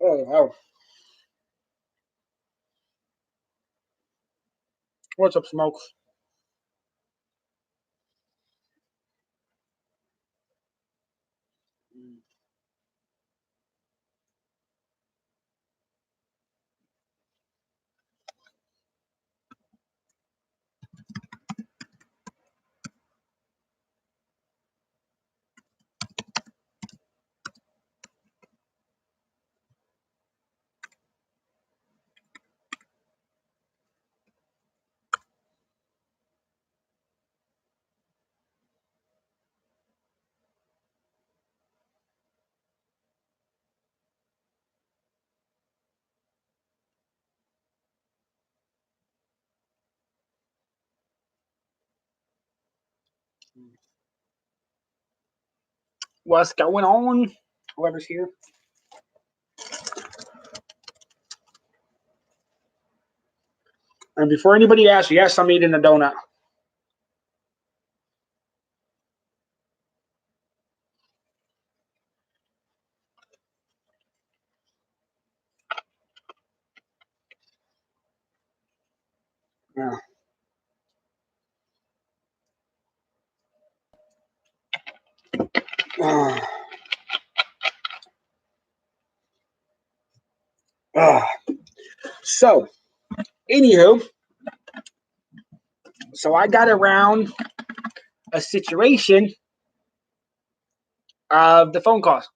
Oh, wow. What's up, Smokes? What's going on? Whoever's here. And before anybody asks, yes, I'm eating a donut. Yeah. Uh, uh. So, anywho, so I got around a situation of the phone calls.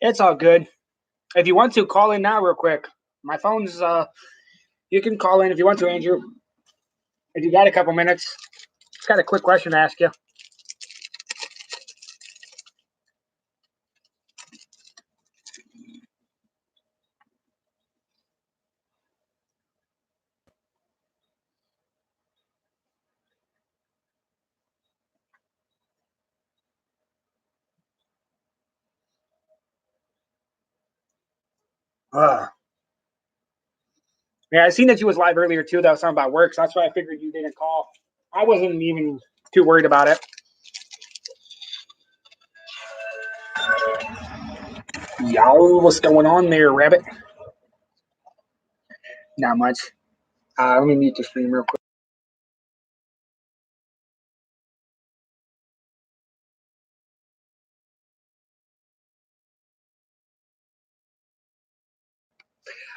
It's all good. If you want to, call in now real quick. My phone's, you can call in if you want to, Andrew. If you got a couple minutes. Just got a quick question to ask you. Uh, yeah, I seen that you was live earlier too. That was something about work, so that's why I figured you didn't call. I wasn't even too worried about it. Yo, what's going on there, Rabbit? Not much. Let me mute the stream real quick.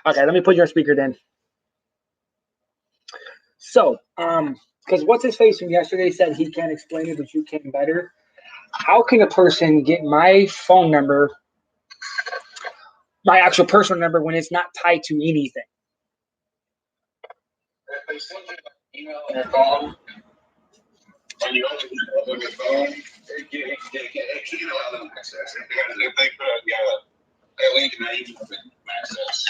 Okay, let me put you on speaker then. So, because what's his face from yesterday said he can't explain it, but you can better. How can a person get my phone number, my actual personal number, when it's not tied to anything? If they send you an email on your phone, and you open your phone, you can allow them access. If they put a link in that email, they can access.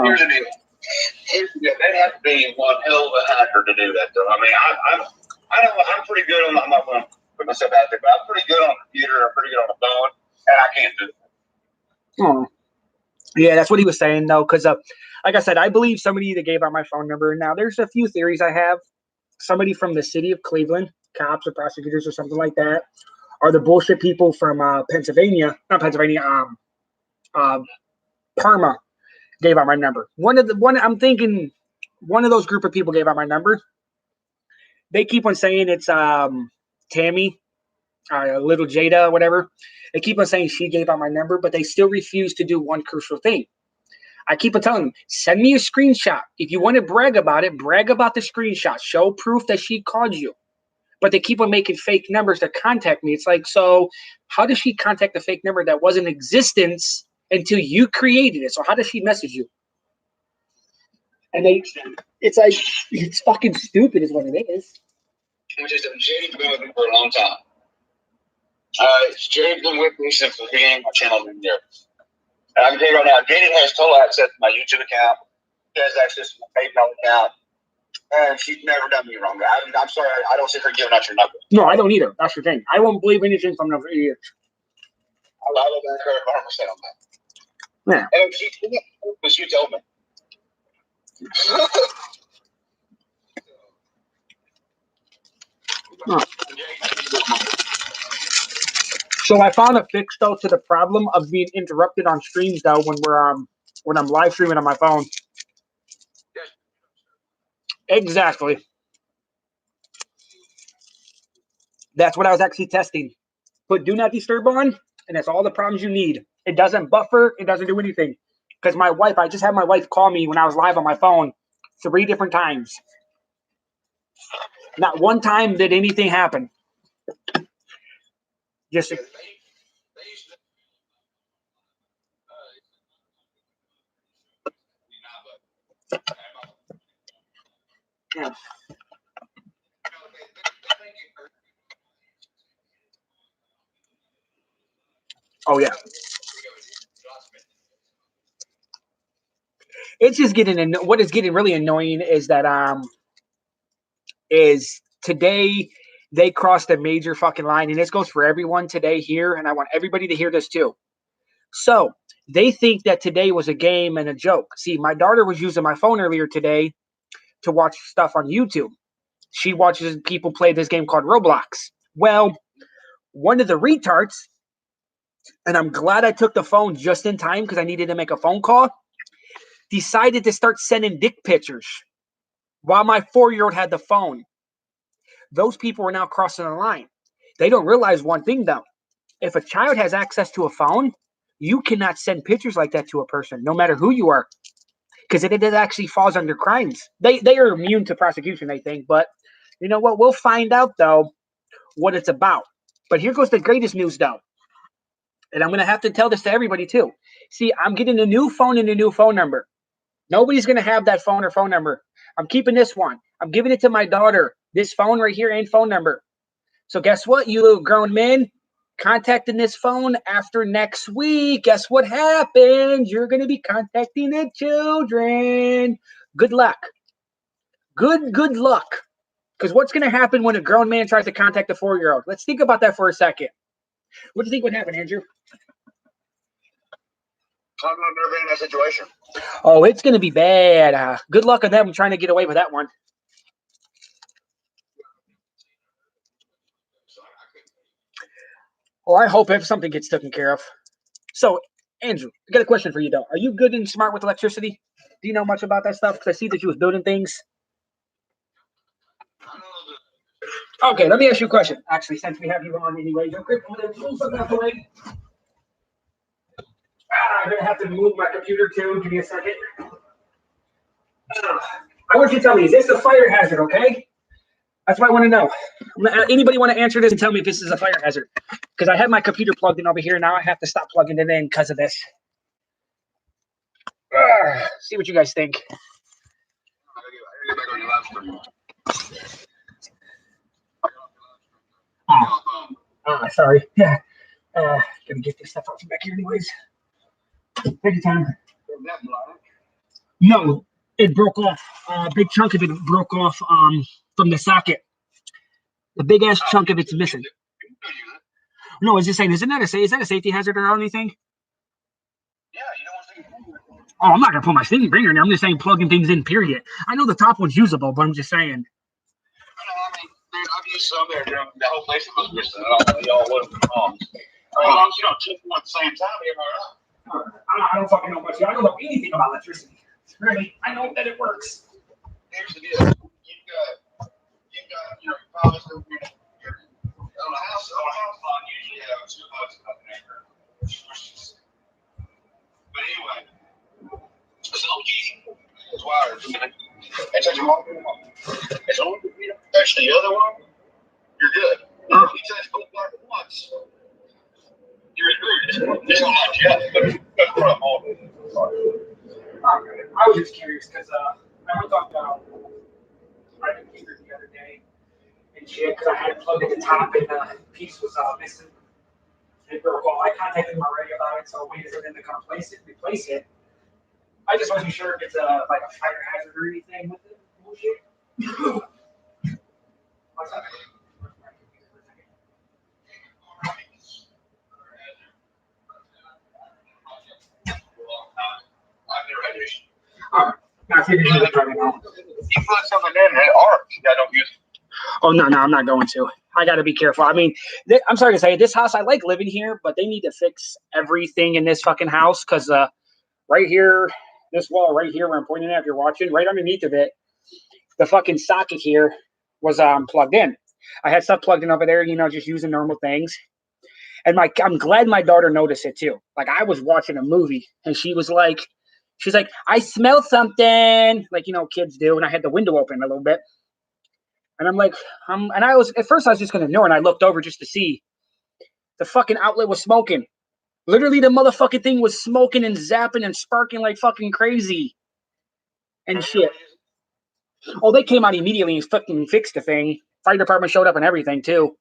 Here's the deal. They'd have to be one hell of a hacker to do that, though. I mean, I'm pretty good on. I'm not going to put myself out there, but I'm pretty good on the computer. I'm pretty good on the phone, and I can't do it. Oh, yeah, that's what he was saying, though, because like I said, I believe somebody that gave out my phone number. Now, there's a few theories I have. Somebody from the city of Cleveland, cops or prosecutors or something like that, or the bullshit people from Pennsylvania, not Pennsylvania, Parma gave out my number. One I'm thinking one of those group of people gave out my number. They keep on saying it's Tammy, little Jada, whatever. They keep on saying she gave out my number, but they still refuse to do one crucial thing. I keep on telling them, send me a screenshot. If you want to brag about it, brag about the screenshot. Show proof that she called you. But they keep on making fake numbers to contact me. It's like, so how does she contact the fake number that was in existence until you created it? So how does she message you? And it's like, it's fucking stupid is what it is. Which is Jade's been with me for a long time. Jade's been with me since the beginning of my channel been there. And I can tell you right now, Jade has total access to my YouTube account. She has access to my PayPal account. And she's never done me wrong. I'm sorry, I don't sit her giving out your number. No, I don't either. That's the thing. I won't believe anything from her ears. I will back her 100% on that. Yeah. And she told me. Huh. So I found a fix though to the problem of being interrupted on streams though when I'm live streaming on my phone. Exactly. That's what I was actually testing. Put do not disturb on, and that's all the problems you need. It doesn't buffer. It doesn't do anything. Because I just had my wife call me when I was live on my phone 3 different times. Not one time did anything happen. Just yeah. Oh yeah. It's just getting what is getting really annoying is that is today they crossed a major fucking line, and this goes for everyone today here, and I want everybody to hear this too. So they think that today was a game and a joke. See, my daughter was using my phone earlier today to watch stuff on YouTube. She watches people play this game called Roblox. Well, one of the retards, and I'm glad I took the phone just in time because I needed to make a phone call, decided to start sending dick pictures while my 4-year-old had the phone. Those people are now crossing the line. They don't realize one thing, though. If a child has access to a phone, you cannot send pictures like that to a person, no matter who you are, because it actually falls under crimes. They are immune to prosecution, I think. But you know what? We'll find out, though, what it's about. But here goes the greatest news, though. And I'm going to have to tell this to everybody, too. See, I'm getting a new phone and a new phone number. Nobody's going to have that phone or phone number. I'm keeping this one. I'm giving it to my daughter. This phone right here and phone number. So guess what, you little grown men? Contacting this phone after next week. Guess what happens? You're going to be contacting the children. Good luck. Good luck. Because what's going to happen when a grown man tries to contact a 4-year-old? Let's think about that for a second. What do you think would happen, Andrew? I'm never been in that situation. Oh, it's going to be bad. Good luck on them trying to get away with that one. Well, I hope if something gets taken care of. So, Andrew, I got a question for you, though. Are you good and smart with electricity? Do you know much about that stuff? Because I see that you was building things. Okay, let me ask you a question. Actually, since we have you on anyway, I'm going to move something out the way. I'm going to have to move my computer, too. Give me a second. I want you to tell me, is this a fire hazard, okay? That's what I want to know. Anybody want to answer this and tell me if this is a fire hazard? Because I have my computer plugged in over here. Now I have to stop plugging it in because of this. See what you guys think. Sorry. Yeah. Gonna get this stuff out from back here anyways. Take your time. No, it broke off. A big chunk of it broke off from the socket. The big ass chunk of it's missing. No, I was just saying, is that a safety hazard or anything? Yeah, you don't want to. Oh, I'm not gonna put my finger in there. I'm just saying plugging things in. Period. I know the top one's usable, but I'm just saying. I mean, I've used some there. The whole place was missing. Y'all wasn't wrong. As long as you don't take one at the same time, you're all right. I don't fucking know much. I don't know anything about electricity. Really, I know that it works. here's the deal. You've got your polish on a house lot usually have 2 bucks an acre. But anyway, it's easy. It's wires. It's a small one. It's on. Touch the other one, you're good. If you touch both wires at once, you're screwed. It's not like yet, but that's what I'm on. I was just curious because I went on my computer the other day and shit because I had it plugged at the top and the piece was missing. And well, I contacted them already about it, so I waited for them to come replace it. I just wasn't sure if it's like a fire hazard or anything with it. Bullshit. What's up? I've never had an issue. I figured you would try it out. You put something in it, arcs. I don't use it. Oh, no, I'm not going to. I got to be careful. I mean, I'm sorry to say, this house, I like living here, but they need to fix everything in this fucking house because right here, this wall right here where I'm pointing at, if you're watching, right underneath of it, the fucking socket here was plugged in. I had stuff plugged in over there, just using normal things. And I'm glad my daughter noticed it too. Like I was watching a movie and she's like, I smell something, like kids do, and I had the window open a little bit. And I'm like, and at first I was just gonna ignore, and I looked over just to see the fucking outlet was smoking. Literally, the motherfucking thing was smoking and zapping and sparking like fucking crazy and shit. Oh, they came out immediately and fucking fixed the thing. Fire department showed up and everything too,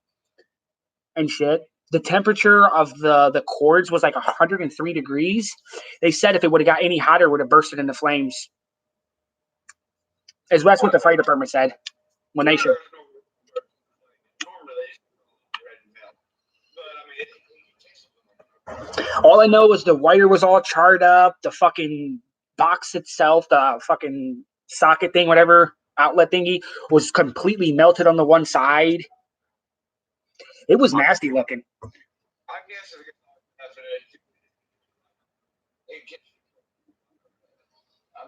and shit. The temperature of the cords was like 103 degrees. They said if it would have got any hotter, it would have bursted into flames. That's what the fire department said when they showed. All I know is the wire was all charred up. The fucking box itself, the fucking socket thing, whatever outlet thingy, was completely melted on the one side. It was nasty looking. I guess that's it. I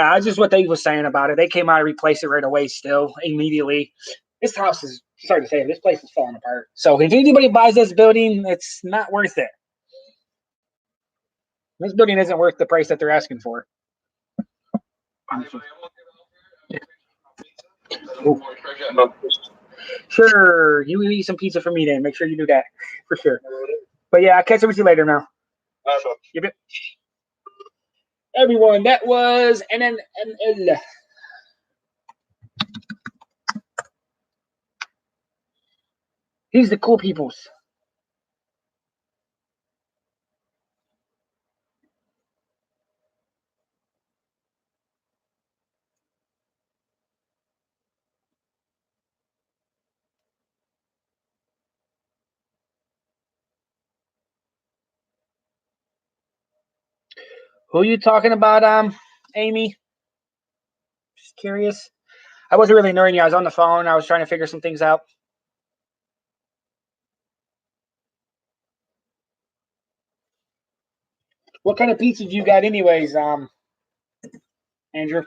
mean, That's just what they was saying about it. They came out and replaced it right away still, immediately. This house is, sorry to say, this place is falling apart. So if anybody buys this building, it's not worth it. This building isn't worth the price that they're asking for. Sure, you eat some pizza for me then. Make sure you do that for sure. But yeah, I'll catch up with you later now. Yep. Everyone, that was NNL. He's the cool peoples. Who are you talking about, Amy? Just curious. I wasn't really knowing you. I was on the phone. I was trying to figure some things out. What kind of pizza do you got anyways, Andrew?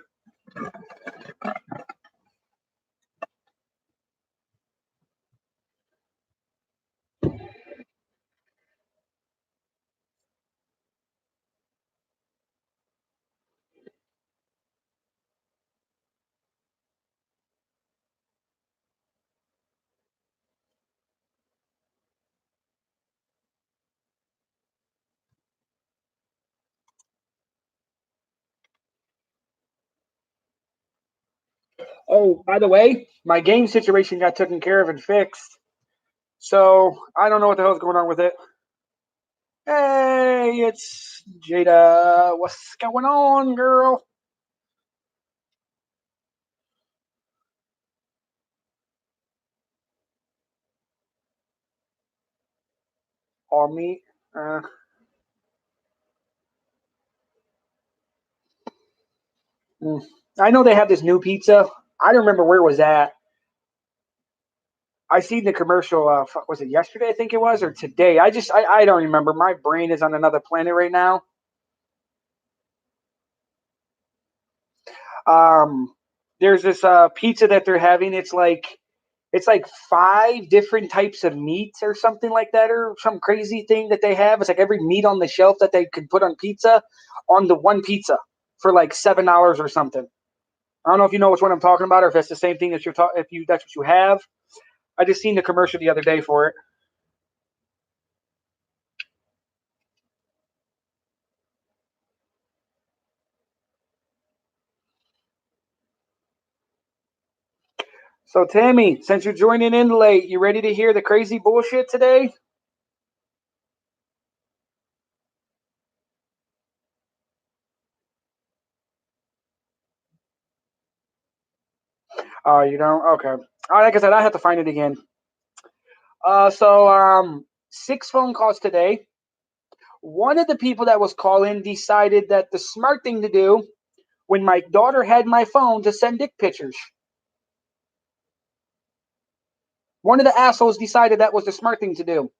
Oh, by the way, my game situation got taken care of and fixed. So I don't know what the hell's going on with it. Hey, it's Jada. What's going on, girl? All meat. I know they have this new pizza. I don't remember where it was at. I seen the commercial. Was it yesterday? I think it was, or today. I don't remember. My brain is on another planet right now. Um, there's this pizza that they're having. It's like five different types of meats or something like that, or some crazy thing that they have. It's like every meat on the shelf that they could put on pizza on the one pizza for like $7 or something. I don't know if you know which one I'm talking about, or if that's the same thing that you're talking. If you that's what you have. I just seen the commercial the other day for it. So Tammy, since you're joining in late, you ready to hear the crazy bullshit today? Oh, you don't? Okay. Like I said, I have to find it again. Six phone calls today. One of the people that was calling decided that the smart thing to do when my daughter had my phone to send dick pictures. One of the assholes decided that was the smart thing to do.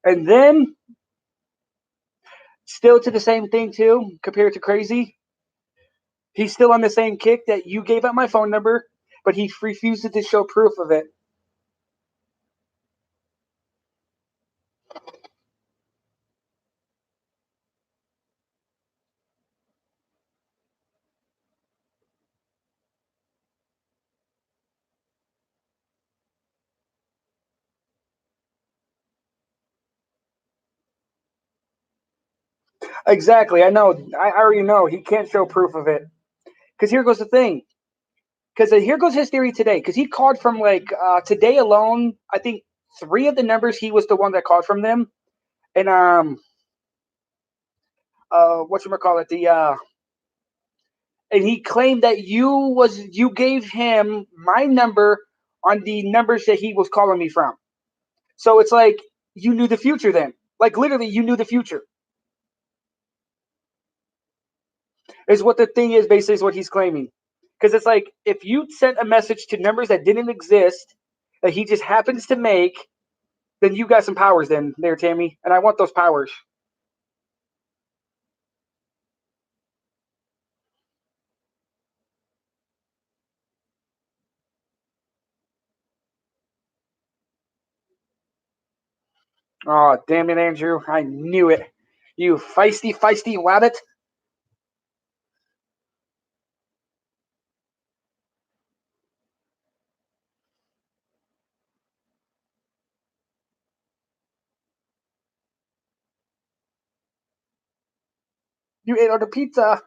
And then, still to the same thing too, compared to crazy, he's still on the same kick that you gave out my phone number, but he refused to show proof of it. Exactly. I know. I already know he can't show proof of it. Because here goes the thing. Because here goes his theory today. Because he called from like today alone. I think three of the numbers he was the one that called from them. And what you call it? And he claimed that you gave him my number on the numbers that he was calling me from. So it's like you knew the future then. Like literally, you knew the future. Is what the thing is basically is what he's claiming. Because it's like if you sent a message to numbers that didn't exist that he just happens to make, then you got some powers then there, Tammy. And I want those powers. Oh, damn it, Andrew. I knew it. You feisty, feisty wabbit. You ate all the pizza.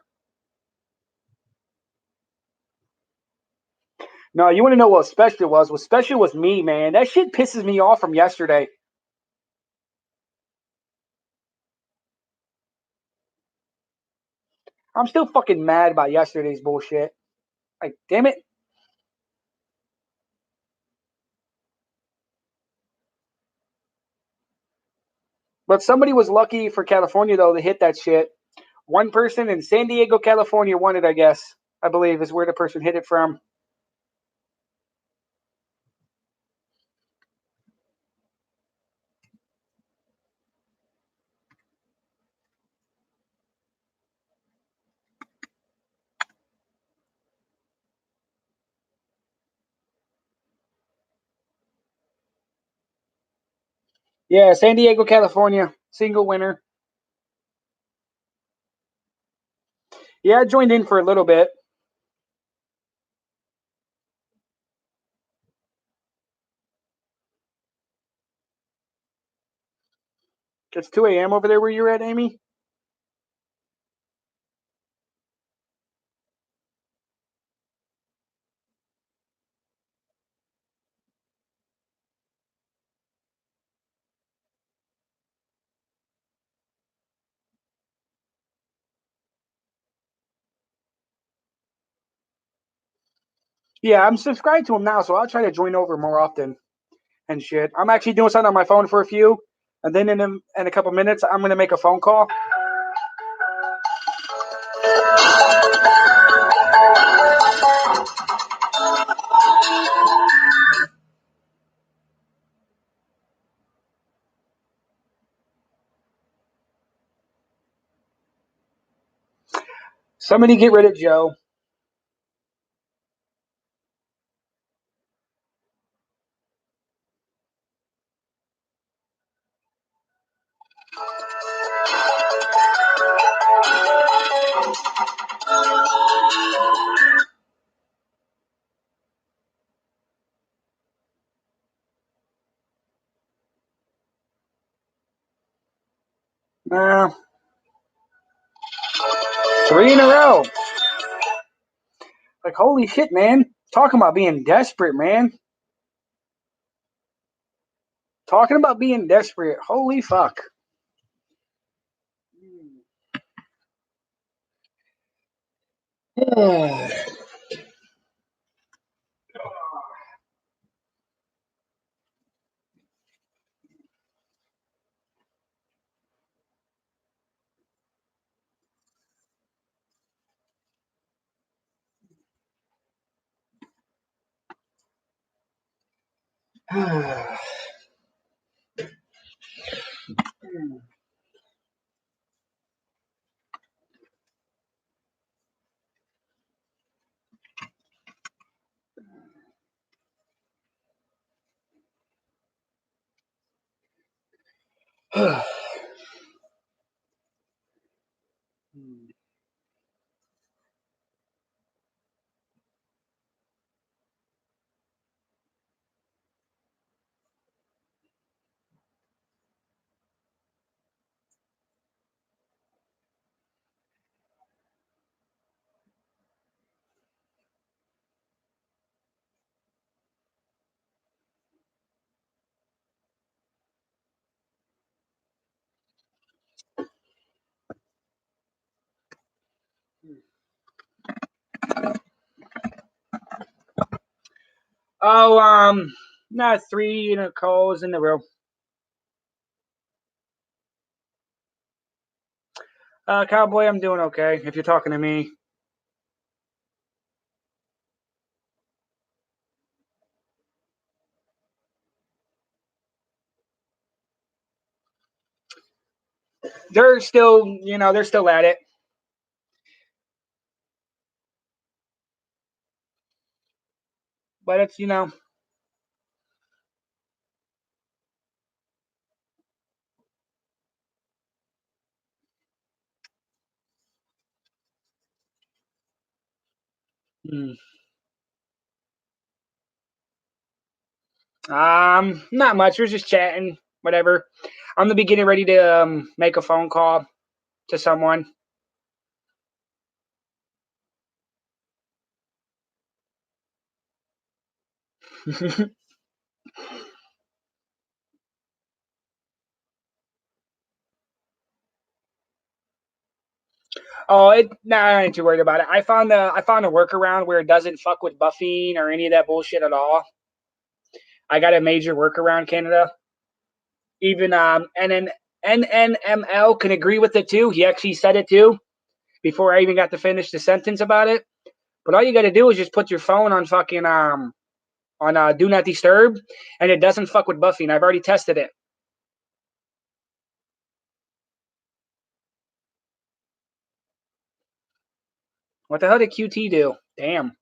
No, you want to know what special was? What special was me, man. That shit pisses me off from yesterday. I'm still fucking mad about yesterday's bullshit. Like, damn it. But somebody was lucky for California, though, to hit that shit. One person in San Diego, California won it, I guess. I believe is where the person hit it from. Yeah, San Diego, California. Single winner. Yeah, I joined in for a little bit. It's 2 a.m. over there where you're at, Amy. Yeah, I'm subscribed to him now, so I'll try to join over more often and shit. I'm actually doing something on my phone for a few, and then in a couple minutes, I'm gonna make a phone call. Somebody get rid of Joe. Uh, 3 in a row. Like, holy shit, man. Talking about being desperate, man. Talking about being desperate. Holy fuck. Oh, not 3 calls in a row. Cowboy, I'm doing okay. If you're talking to me, they're still, they're still at it. But it's. Hmm. Not much. We're just chatting, whatever. I'm gonna be getting ready to make a phone call to someone. Oh, nah, I ain't too worried about it. I found a workaround where it doesn't fuck with buffing or any of that bullshit at all. I got a major workaround, Canada. Even NNML can agree with it too. He actually said it too before I even got to finish the sentence about it. But all you got to do is just put your phone on fucking on do not disturb, and it doesn't fuck with buffing. I've already tested it. What the hell did QT do? Damn.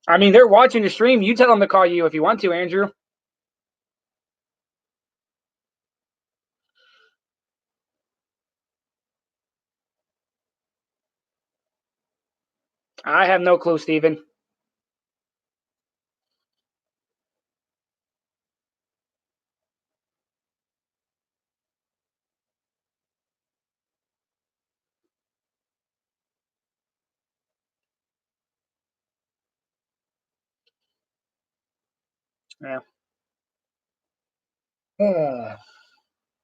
I mean, they're watching the stream. You tell them to call you if you want to, Andrew. I have no clue, Steven. Yeah.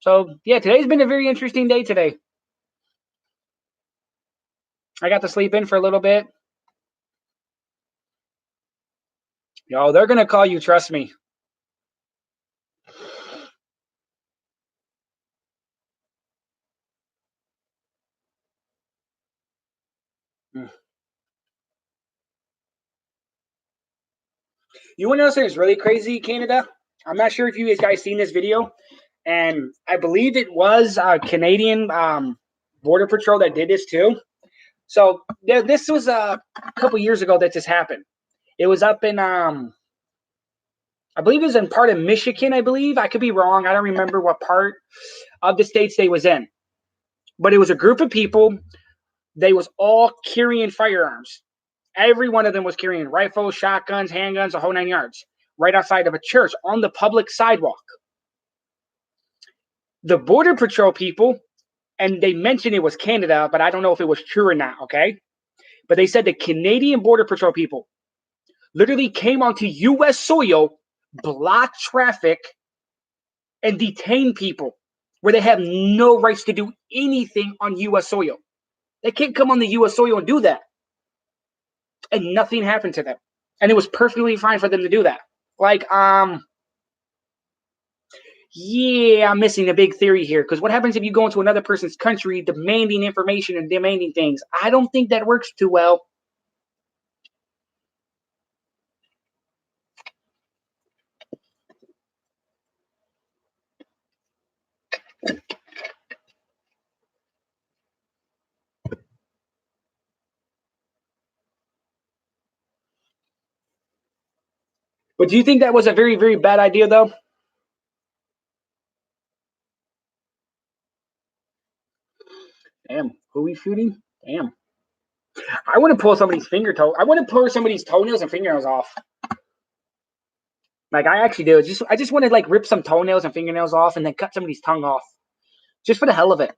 So yeah, today's been a very interesting day today. I got to sleep in for a little bit. Yo, they're gonna call you, trust me. You want to know something that's really crazy, Canada? I'm not sure if you guys seen this video, and I believe it was Canadian Border Patrol that did this too. So this was a couple years ago that this happened. It was up in I believe it was in part of Michigan. I believe I could be wrong. I don't remember what part of the states they was in, but it was a group of people. They was all carrying firearms. Every one of them was carrying rifles, shotguns, handguns, the whole 9 yards, right outside of a church on the public sidewalk. The Border Patrol people, and they mentioned it was Canada, but I don't know if it was true or not, okay? But they said the Canadian Border Patrol people literally came onto U.S. soil, blocked traffic, and detained people where they have no rights to do anything on U.S. soil. They can't come on the U.S. soil and do that. And nothing happened to them. And it was perfectly fine for them to do that. Like, yeah, I'm missing a big theory here. Because what happens if you go into another person's country demanding information and demanding things? I don't think that works too well. But do you think that was a very, very bad idea, though? Damn, who are we shooting? Damn. I want to pull somebody's finger toe. I want to pull somebody's toenails and fingernails off. Like I actually do. I just want to like rip some toenails and fingernails off and then cut somebody's tongue off. Just for the hell of it.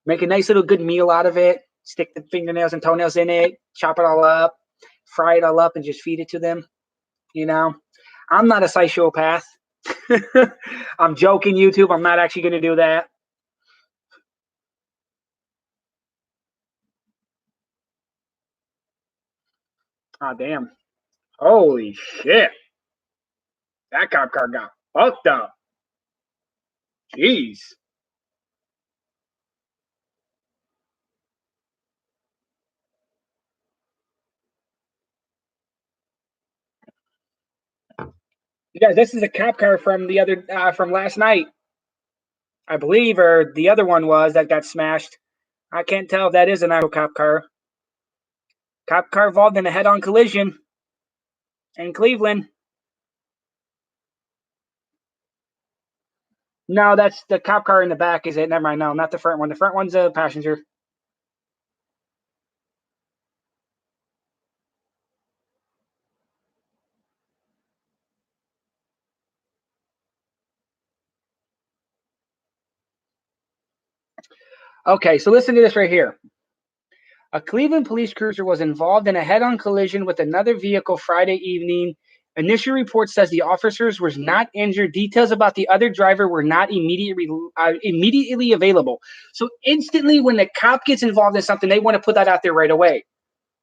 Make a nice little good meal out of it. Stick the fingernails and toenails in it. Chop it all up. Fry it all up and just feed it to them. You know? I'm not a psychopath. I'm joking, YouTube. I'm not actually going to do that. Oh, damn. Holy shit. That cop car got fucked up. Jeez. You guys, this is a cop car from the other from last night, I believe, or the other one was that got smashed. I can't tell if that is an actual cop car. Cop car involved in a head-on collision in Cleveland. No, that's the cop car in the back, is it? Never mind. No, not the front one. The front one's a passenger. Okay, so listen to this right here. A Cleveland police cruiser was involved in a head-on collision with another vehicle Friday evening. Initial report says the officers were not injured. Details about the other driver were not immediately available. So instantly, when the cop gets involved in something, they want to put that out there right away.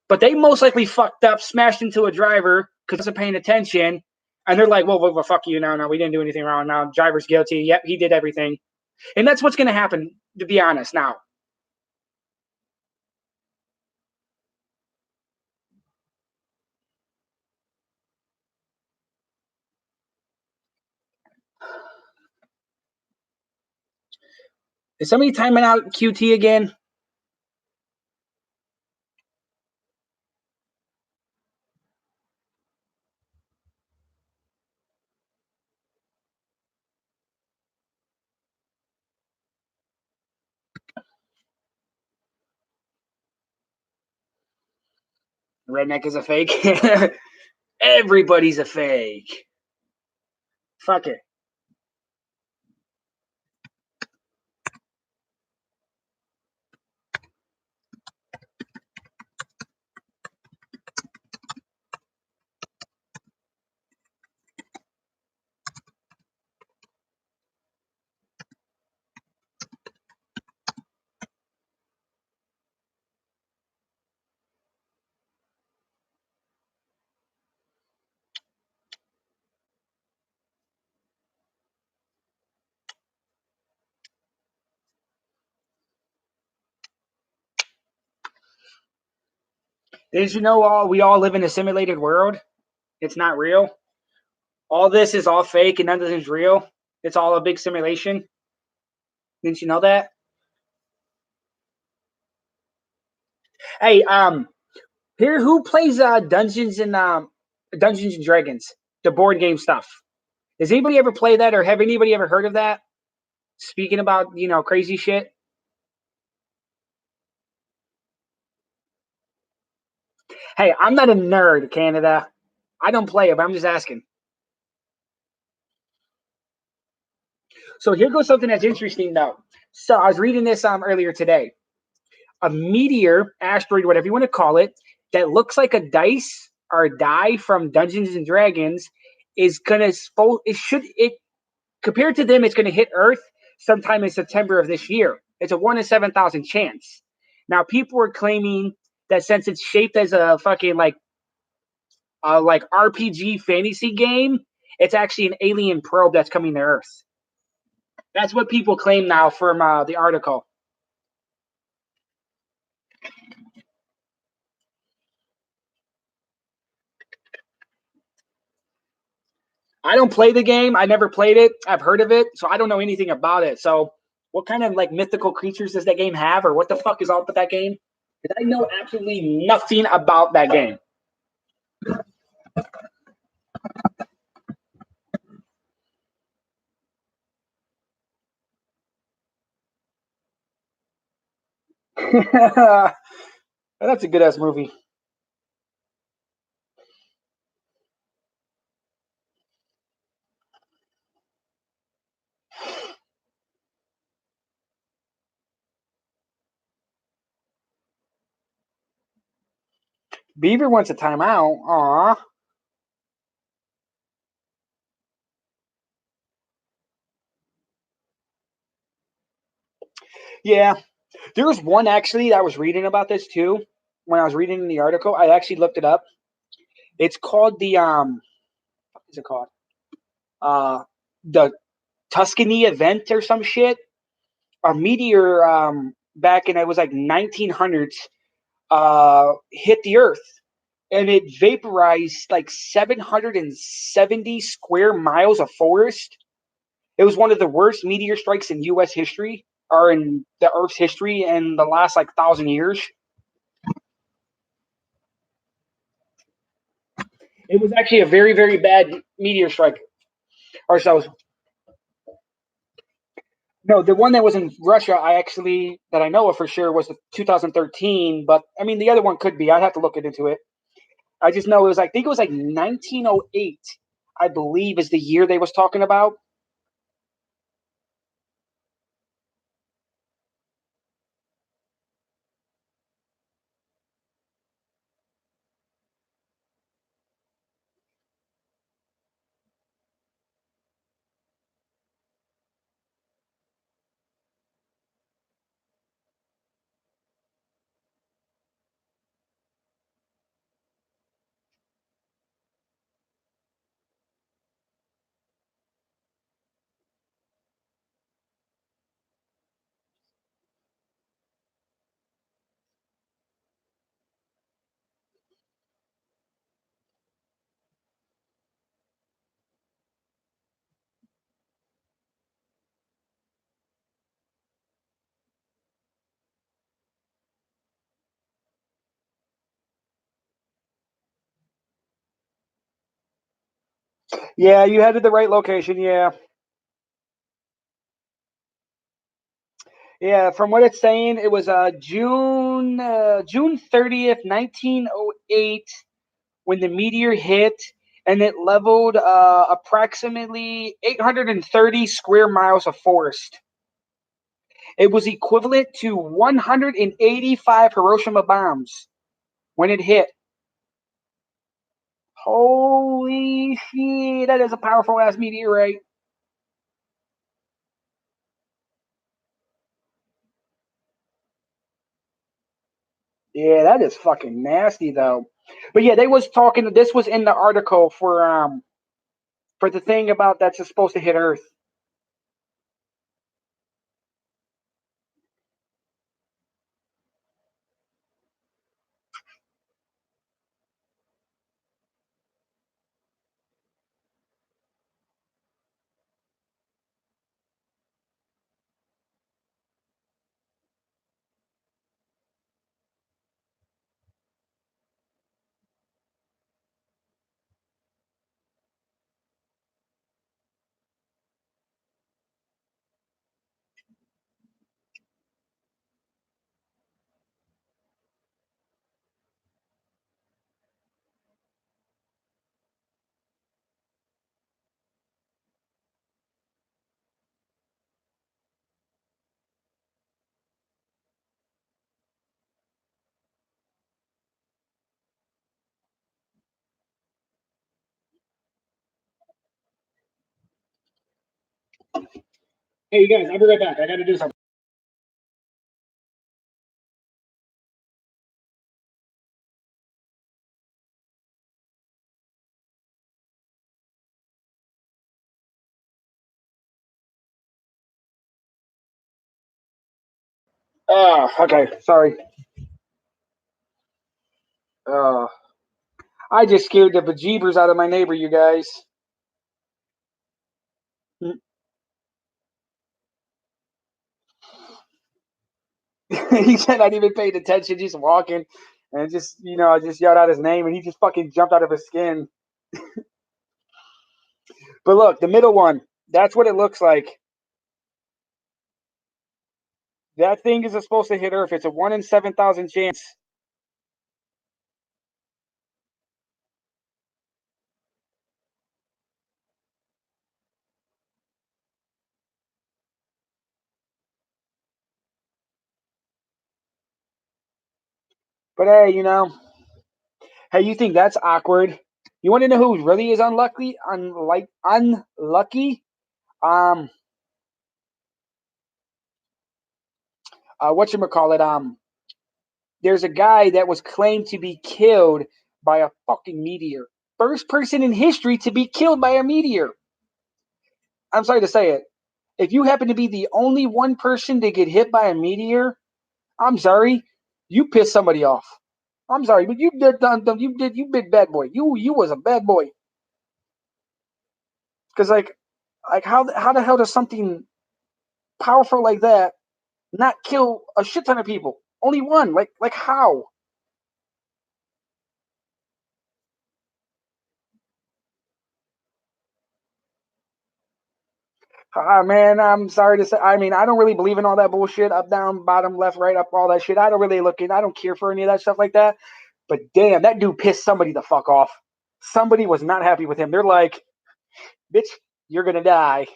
But they most likely fucked up, smashed into a driver because they're paying attention, and they're like, "Well, fuck you now. No, we didn't do anything wrong. Now driver's guilty. Yep, he did everything." And that's what's going to happen. To be honest, now. Is somebody timing out QT again? Redneck is a fake. Everybody's a fake. Fuck it. Did you know we all live in a simulated world? It's not real. All this is all fake and none of this is real. It's all a big simulation. Didn't you know that? Hey, here who plays Dungeons and Dragons, the board game stuff. Does anybody ever play that, or have anybody ever heard of that? Speaking about crazy shit. Hey, I'm not a nerd, Canada. I don't play it, but I'm just asking. So here goes something that's interesting, though. So I was reading this earlier today. A meteor, asteroid, whatever you want to call it, that looks like a dice or a die from Dungeons and Dragons is gonna it compared to them, it's gonna hit Earth sometime in September of this year. It's a 1 in 7,000 chance. Now people are claiming that since it's shaped as a fucking like RPG fantasy game, it's actually an alien probe that's coming to Earth. That's what people claim now from the article. I don't play the game. I never played it. I've heard of it, so I don't know anything about it. So, what kind of like mythical creatures does that game have, or what the fuck is up with that game? Because I know absolutely nothing about that game. That's a good ass movie. Beaver wants a timeout. Aw. Yeah. There was one actually that I was reading about this too. When I was reading the article, I actually looked it up. It's called what is it called? Uh the Tuscany event or some shit. A meteor back in it was like 1900s hit the earth and it vaporized like 770 square miles of forest. It was one of the worst meteor strikes in US history or in the earth's history in the last like 1,000 years. It was actually a very, very bad meteor strike. Or so. No, the one that was in Russia, that I know of for sure was the 2013. But I mean, the other one could be. I'd have to look into it. I just know it was. I think it was like 1908. I believe is the year they was talking about. Yeah, you headed the right location. Yeah, yeah. From what it's saying, it was June 30th, 1908, when the meteor hit, and it leveled approximately 830 square miles of forest. It was equivalent to 185 Hiroshima bombs when it hit. Holy shit, that is a powerful ass meteorite. Yeah, that is fucking nasty though. But yeah, they was talking. This was in the article for the thing about that's supposed to hit Earth. Hey, you guys, I'll be right back. I got to do something. Okay. Sorry. Uh, I just scared the bejeebers out of my neighbor, you guys. He said not even paid attention, just walking, and just I just yelled out his name, and he just fucking jumped out of his skin. But look, the middle one, that's what it looks like. That thing isn't supposed to hit Earth. It's a 1 in 7,000 chance. But hey, hey, you think that's awkward? You want to know who really is unlucky? Unlucky. Um, what you call it? There's a guy that was claimed to be killed by a fucking meteor. First person in history to be killed by a meteor. I'm sorry to say it. If you happen to be the only one person to get hit by a meteor, I'm sorry, you pissed somebody off. I'm sorry, but you big bad boy. You was a bad boy. Because like how the hell does something powerful like that not kill a shit ton of people? Only one. Like how? Man, I'm sorry to say. I mean, I don't really believe in all that bullshit. Up, down, bottom, left, right, up, all that shit. I don't really look in. I don't care for any of that stuff like that. But damn, that dude pissed somebody the fuck off. Somebody was not happy with him. They're like, bitch, you're gonna die.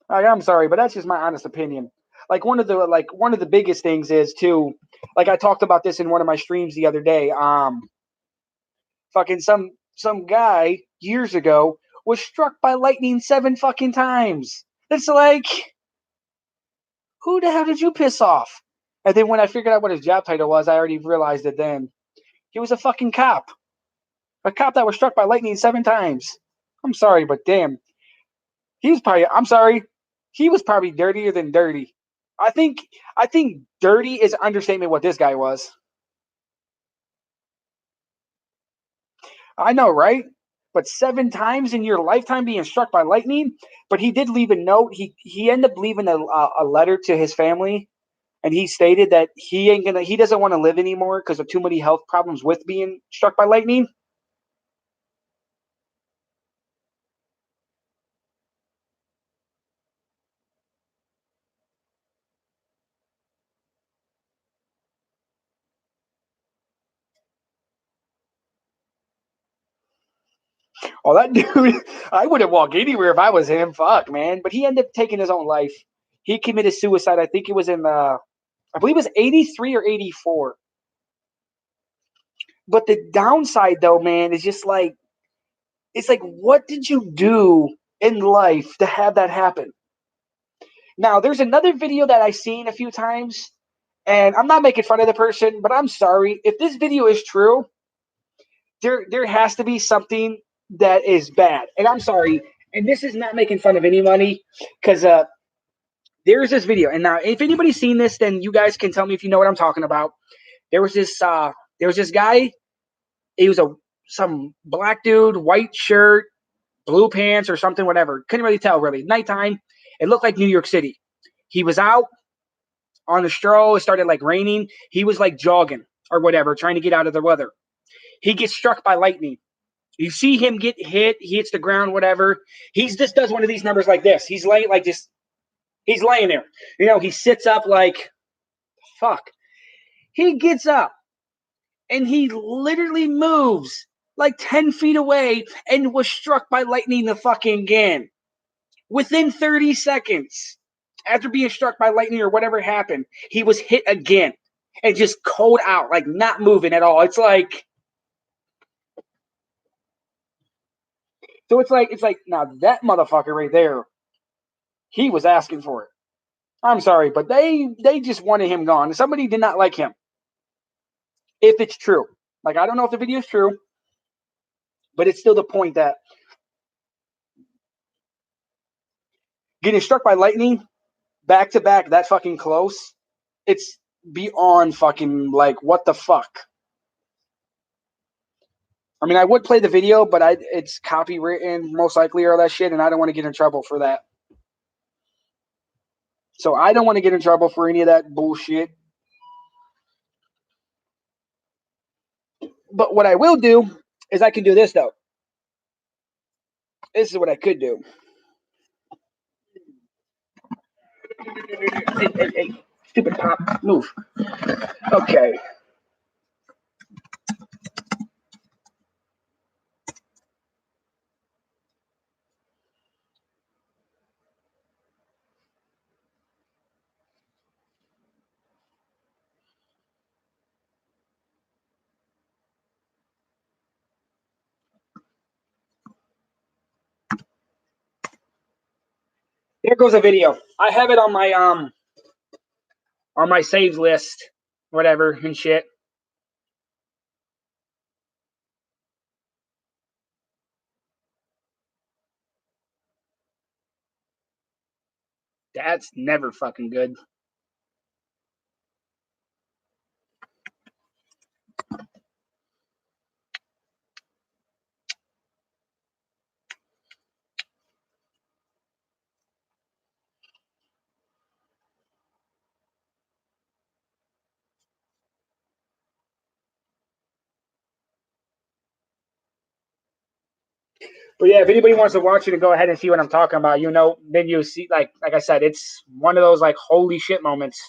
I'm sorry, but that's just my honest opinion. Like one of the biggest things is too, like I talked about this in one of my streams the other day. Fucking some guy years ago was struck by lightning 7 fucking times. It's like, who the hell did you piss off? And then when I figured out what his job title was, I already realized it then. He was a fucking cop. A cop that was struck by lightning 7 times. I'm sorry, but damn. I'm sorry. He was probably dirtier than dirty. I think I think dirty is an understatement what this guy was. I know, right? But 7 times in your lifetime being struck by lightning. But he did leave a note. He ended up leaving a letter to his family, and he stated that he doesn't want to live anymore because of too many health problems with being struck by lightning. Oh, that dude! I wouldn't walk anywhere if I was him. Fuck, man. But he ended up taking his own life. He committed suicide. I think it was I believe it was 83 or 84. But the downside, though, man, is just like it's like, what did you do in life to have that happen? Now, there's another video that I've seen a few times, and I'm not making fun of the person, but I'm sorry if this video is true. There has to be something that is bad, and I'm sorry. And this is not making fun of anybody, because there's this video, and now if anybody's seen this, then you guys can tell me if you know what I'm talking about. There was this guy. He was a some black dude, white shirt, blue pants or something, whatever. Couldn't really tell, really. Nighttime. It looked like New York City. He was out on the stroll. It started like raining. He was like jogging or whatever, trying to get out of the weather. He gets struck by lightning. You see him get hit. He hits the ground, whatever. He's just does one of these numbers like this. He's laying like this. He's laying there. He sits up like, fuck. He gets up and he literally moves like 10 feet away and was struck by lightning the fucking again. Within 30 seconds, after being struck by lightning or whatever happened, he was hit again and just cold out, like not moving at all. It's like, So it's like now that motherfucker right there, he was asking for it. I'm sorry, but they just wanted him gone. Somebody did not like him. If it's true, like I don't know if the video is true, but it's still the point that getting struck by lightning back to back that fucking close, it's beyond fucking like what the fuck. I mean, I would play the video, but it's copywritten most likely or that shit, and I don't want to get in trouble for that. So I don't want to get in trouble for any of that bullshit. But what I will do is I can do this though. This is what I could do. Hey, stupid pop, move. Okay. Here goes a video. I have it on my saves list, whatever and shit. That's never fucking good. But yeah, if anybody wants to watch it and go ahead and see what I'm talking about, then you see, like I said, it's one of those like holy shit moments.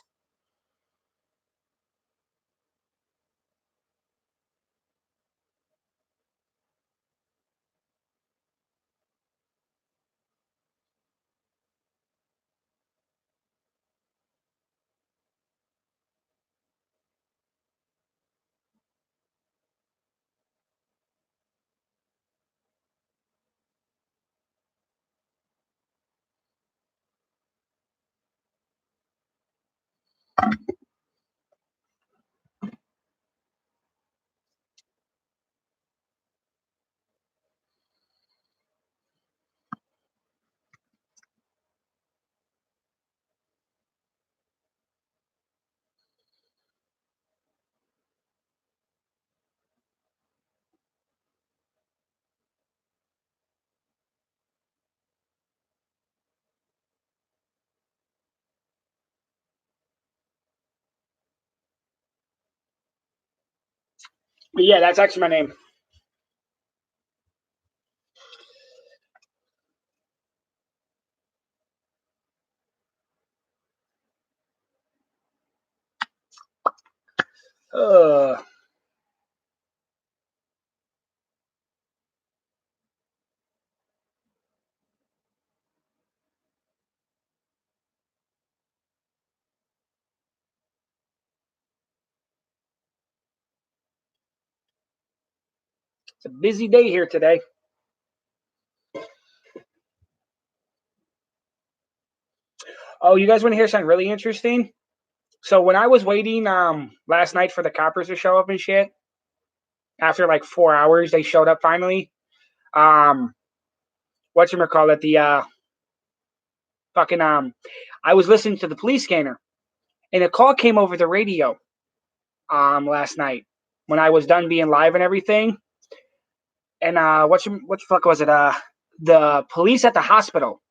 But yeah, that's actually my name. Uh, it's a busy day here today. Oh, you guys want to hear something really interesting? So when I was waiting last night for the coppers to show up and shit, after like 4 hours, they showed up finally. Whatchamacallit, the fucking I was listening to the police scanner and a call came over the radio last night when I was done being live and everything. And what the fuck was it? The police at the hospital.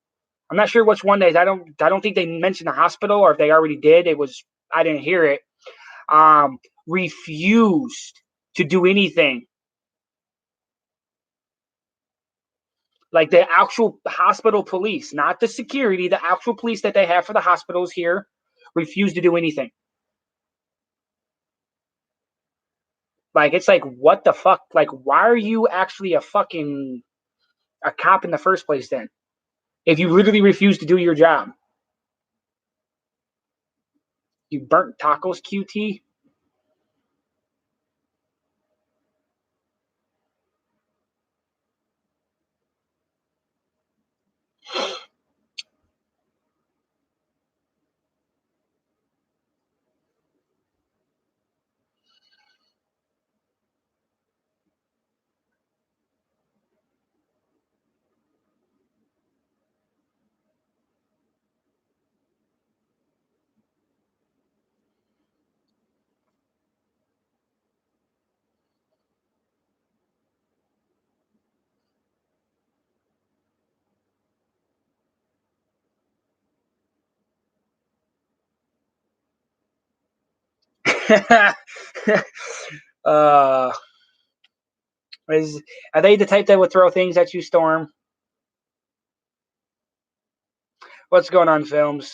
I'm not sure which one they. I don't think they mentioned the hospital, or if they already did, I didn't hear it. Refused to do anything. Like the actual hospital police, not the security, the actual police that they have for the hospitals here, refused to do anything. Like it's like what the fuck? Like why are you actually a cop in the first place then? If you literally refuse to do your job. You burnt tacos, QT? uh, are they the type that would throw things at you, Storm? What's going on, Films?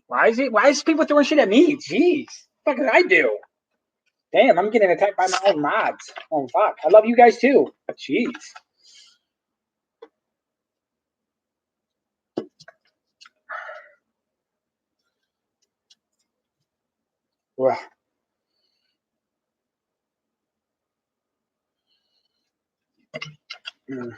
Why is people throwing shit at me? Jeez. What the fuck did I do? Damn, I'm getting attacked by my own mods. Oh fuck. I love you guys too. Jeez. Well, mm.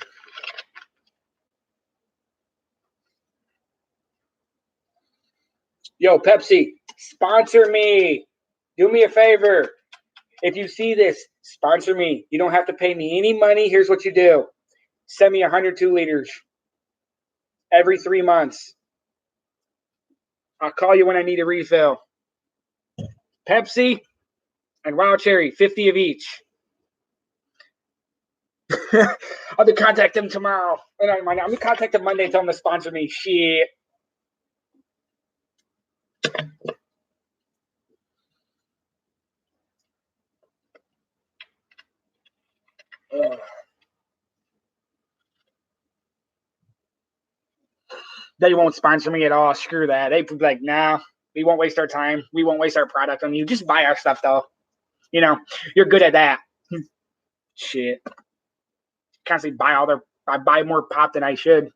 Yo, Pepsi, sponsor me. Do me a favor. If you see this, sponsor me. You don't have to pay me any money. Here's what you do. Send me 102 liters every 3 months. I'll call you when I need a refill. Pepsi and Wild Cherry, 50 of each. I'll be contact them tomorrow. I'm gonna contact them Monday and tell them to sponsor me. Shit. Ugh. They won't sponsor me at all. Screw that. They be like, nah, we won't waste our time. We won't waste our product on you. Just buy our stuff though. You know, you're good at that. Shit. Constantly I buy more pop than I should.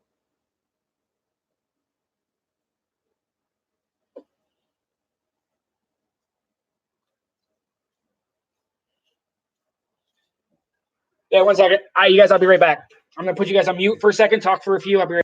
Yeah, 1 second. All right, you guys, I'll be right back. I'm gonna put you guys on mute for a second, talk for a few. I'll be right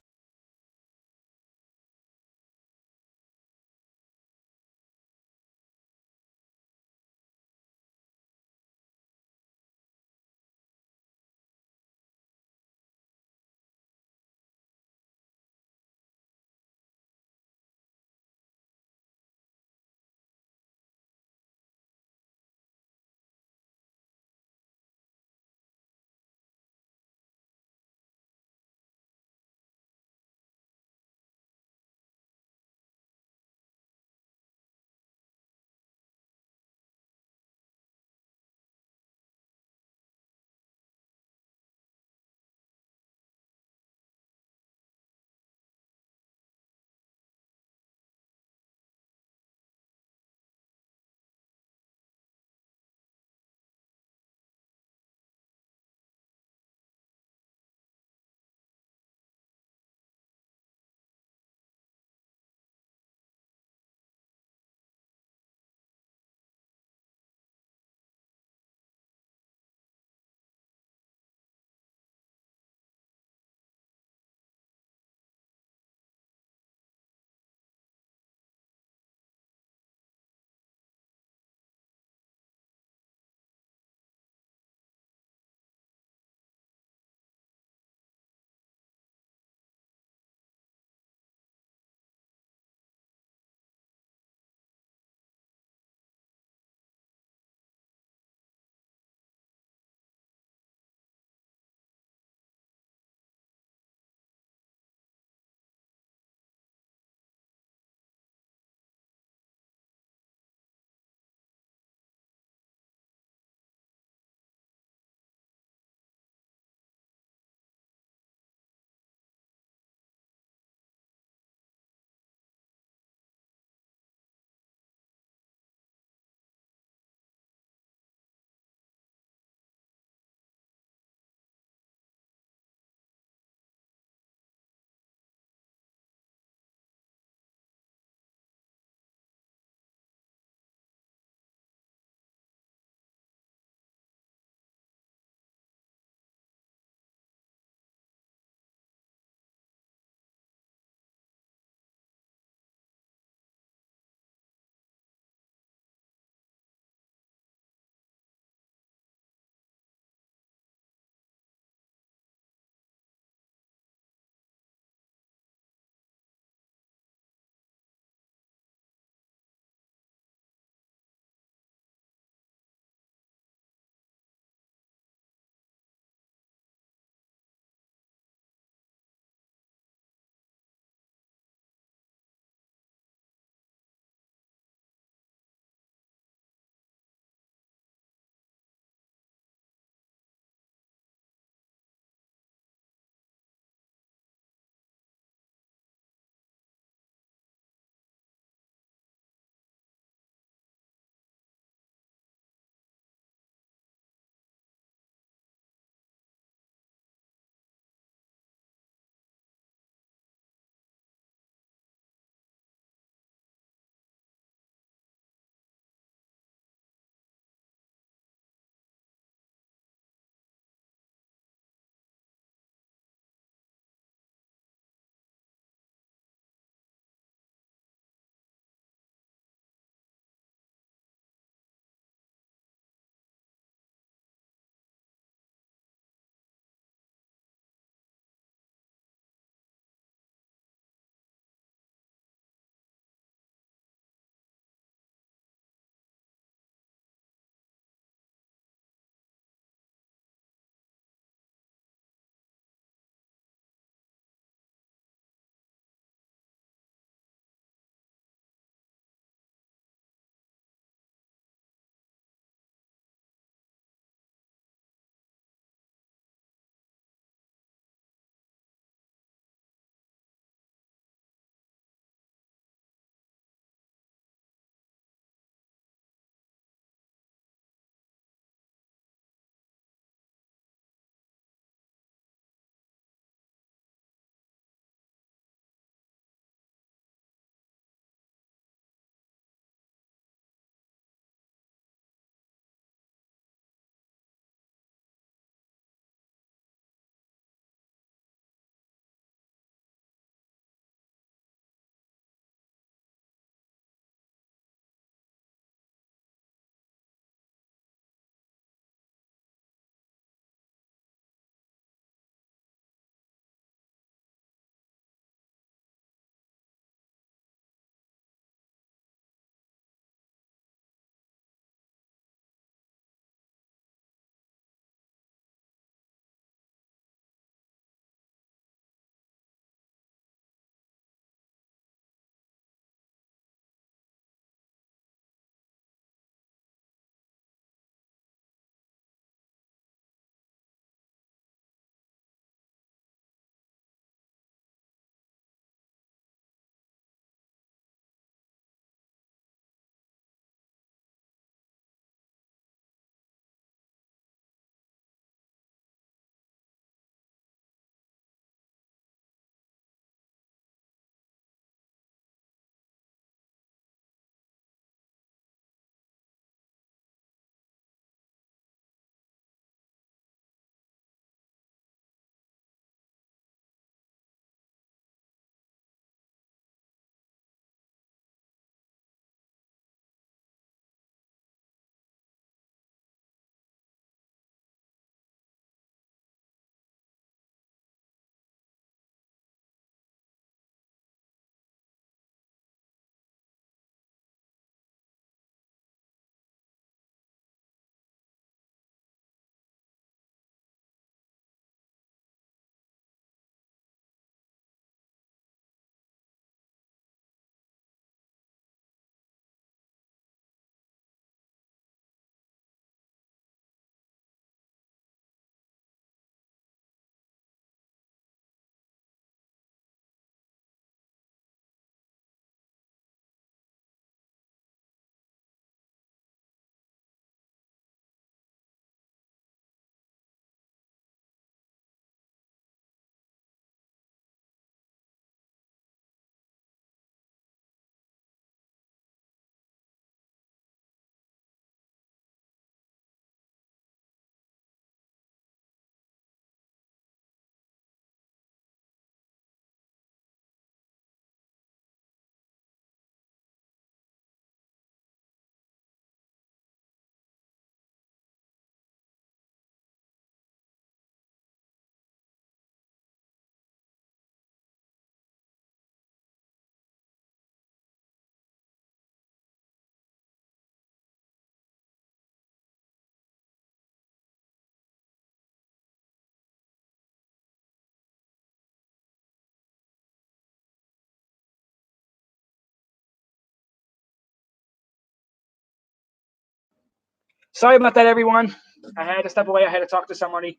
Sorry about that, everyone. I had to step away. I had to talk to somebody.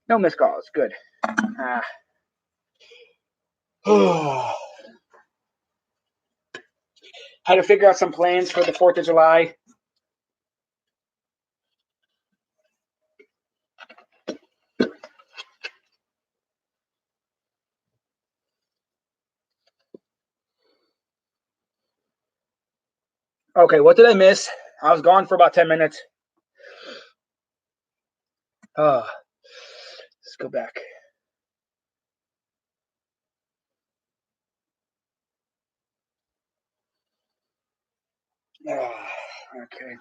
No missed calls. Good. Had to figure out some plans for the 4th of July. Okay, what did I miss? I was gone for about 10 minutes. Let's go back. Okay.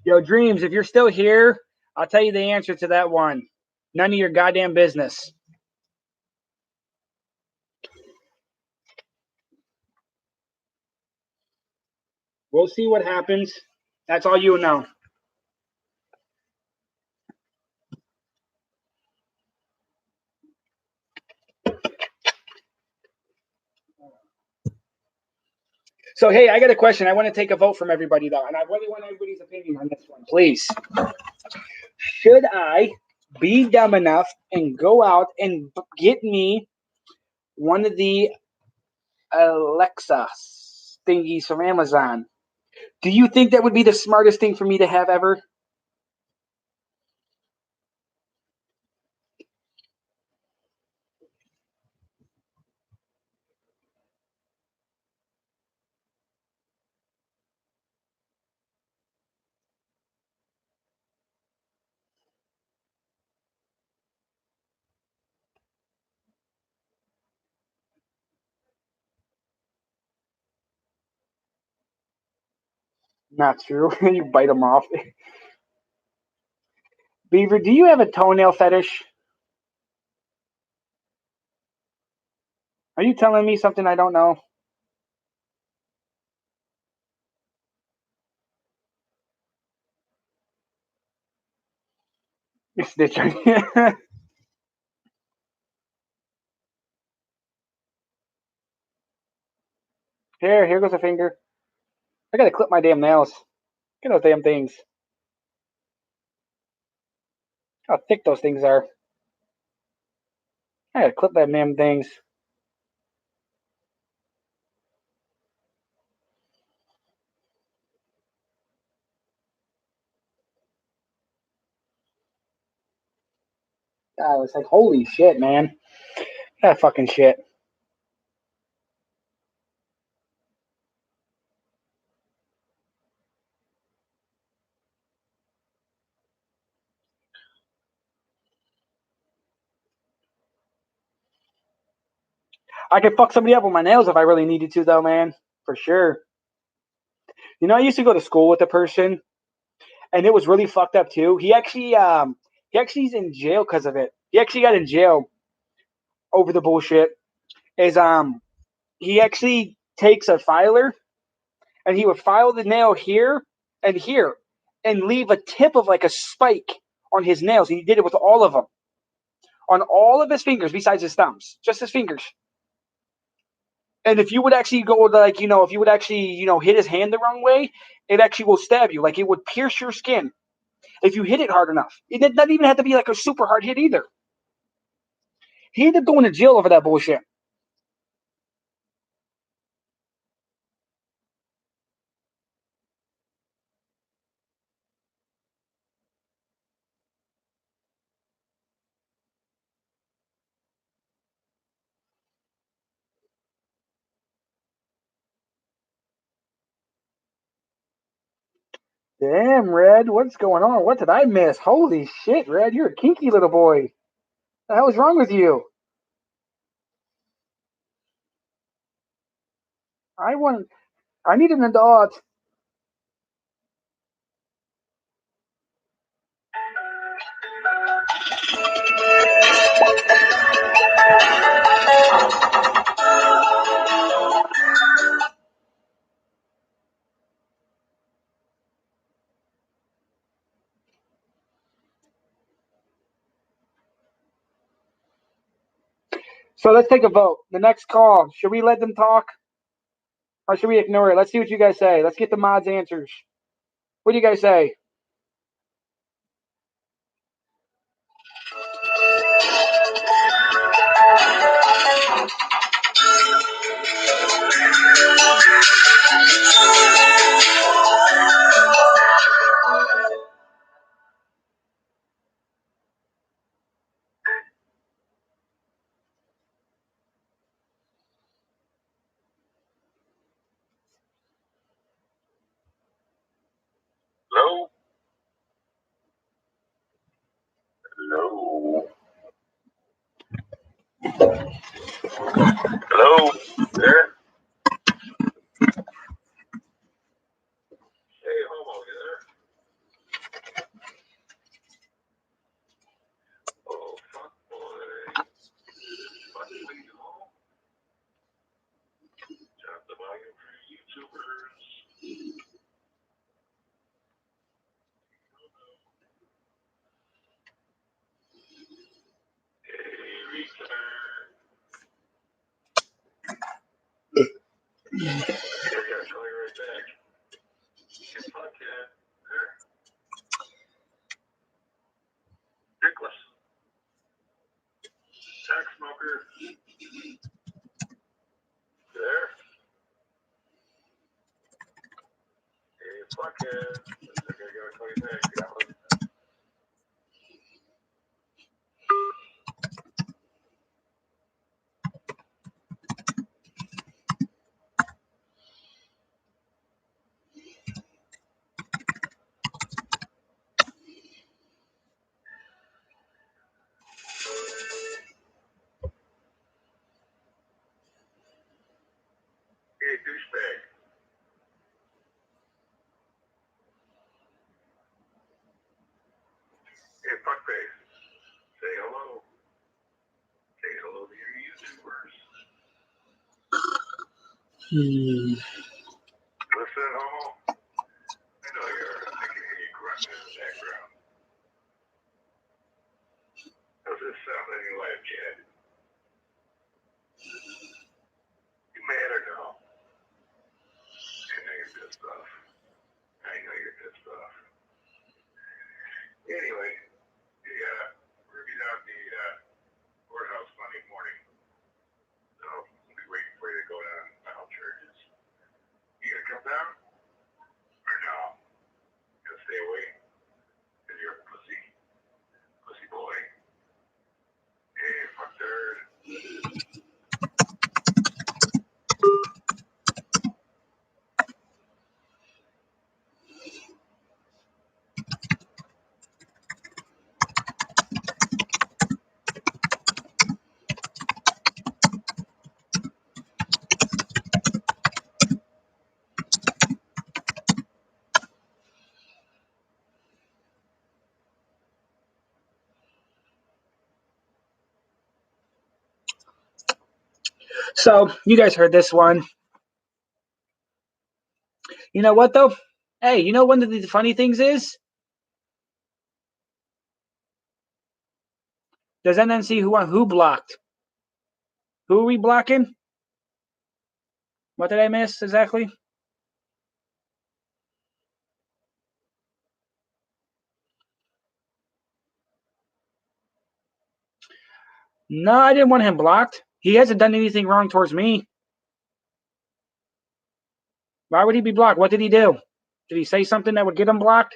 Yo, Dreams, if you're still here, I'll tell you the answer to that one. None of your goddamn business. We'll see what happens. That's all you know. So, hey, I got a question. I want to take a vote from everybody, though, and I really want everybody's opinion on this one, please. Should I be dumb enough and go out and get me one of the Alexa thingies from Amazon? Do you think that would be the smartest thing for me to have ever? Not true. You bite them off. Beaver, do you have a toenail fetish? Are you telling me something I don't know? You're snitching. Here goes a finger. I gotta clip my damn nails. Look at those damn things. How thick those things are. I gotta clip that damn things. I was like, holy shit, man. That fucking shit. I could fuck somebody up with my nails if I really needed to, though, man. For sure. You know, I used to go to school with a person, and it was really fucked up too. He actually is in jail because of it. He actually got in jail over the bullshit. Is he actually takes a filer and he would file the nail here and leave a tip of like a spike on his nails. He did it with all of them, on all of his fingers besides his thumbs, just his fingers. And if you would actually go like, if you would actually, hit his hand the wrong way, it actually will stab you. Like it would pierce your skin if you hit it hard enough. It did not even have to be like a super hard hit either. He ended up going to jail over that bullshit. Damn, Red, what's going on? What did I miss? Holy shit, Red, you're a kinky little boy. The hell is wrong with you? I need an adult. So let's take a vote. The next call, should we let them talk or should we ignore it? Let's see what you guys say. Let's get the mods' answers. What do you guys say? Hello? Hello? Hello? There? Hey, homo, you there? Oh, fuck, boy. Fuck me, homo. Drop the volume for YouTubers. Hey, return. I gotta call you right back. Hey, fuckhead. There? Dickless. Sack smoker. You there? Hey, fuckhead. I gotta call you back. I love you. Hey, douchebag. Hey, fuckface. Say hello. Say hello to your YouTubers. Listen, homo. I know I can hear you grunting in the background. Does this sound any like Jed? You mad or no? I know you're pissed off. I know you're pissed off. Anyway, we're gonna be down at the courthouse Monday morning. So we'll be waiting for you to go down and file charges. You gonna come down? Or no? You gonna stay away? Because you're a pussy. Pussy boy. Hey, fuck third. So you guys heard this one. You know what though? Hey, you know one of the funny things is? Does NN see who blocked? Who are we blocking? What did I miss exactly? No, I didn't want him blocked. He hasn't done anything wrong towards me. Why would he be blocked? What did he do? Did he say something that would get him blocked?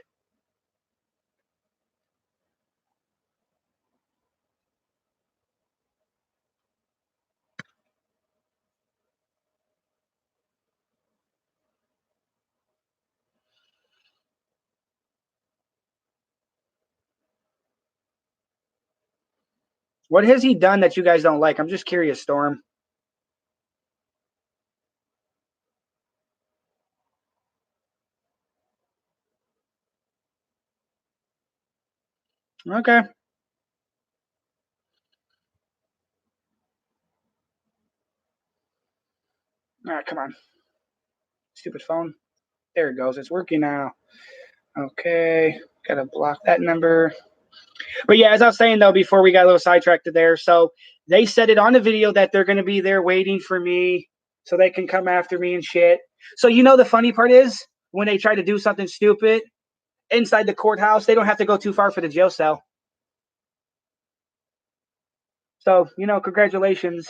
What has he done that you guys don't like? I'm just curious, Storm. Okay. All right, come on. Stupid phone. There it goes. It's working now. Okay. Gotta block that number. But yeah, as I was saying though, before we got a little sidetracked there, so they said it on the video that they're gonna be there waiting for me so they can come after me and shit. So you know the funny part is when they try to do something stupid inside the courthouse, they don't have to go too far for the jail cell. So, congratulations.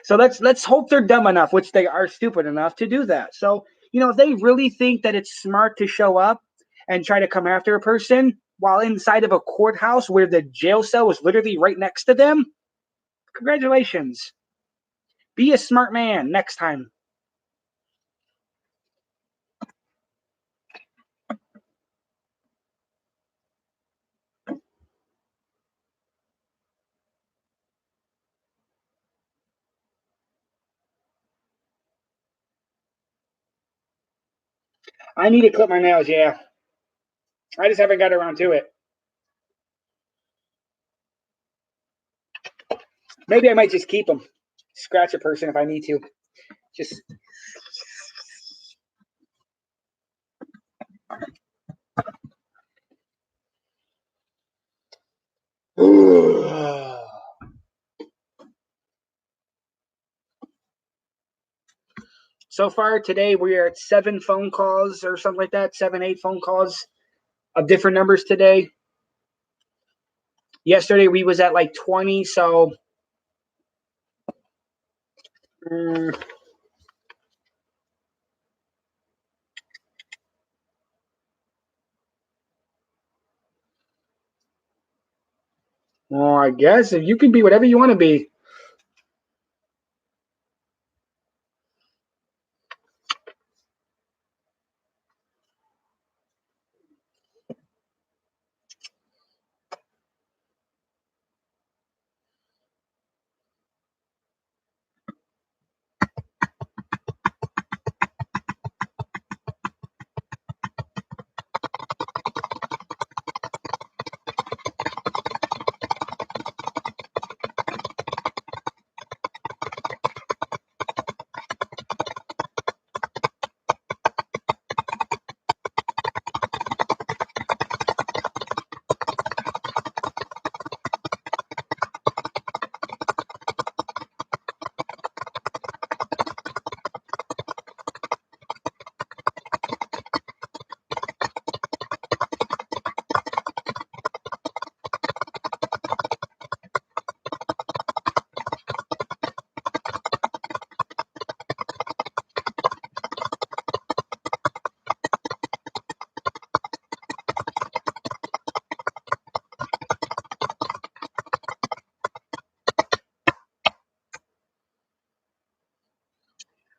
So let's hope they're dumb enough, which they are stupid enough to do that. So, if they really think that it's smart to show up and try to come after a person while inside of a courthouse where the jail cell was literally right next to them, congratulations. Be a smart man next time. I need to clip my nails, yeah. I just haven't got around to it. Maybe I might just keep them. Scratch a person if I need to. Just. So far today, we are at 7 phone calls or something like that, 7, 8 phone calls of different numbers today. Yesterday, we was at like 20, so well, I guess if you can be whatever you want to be.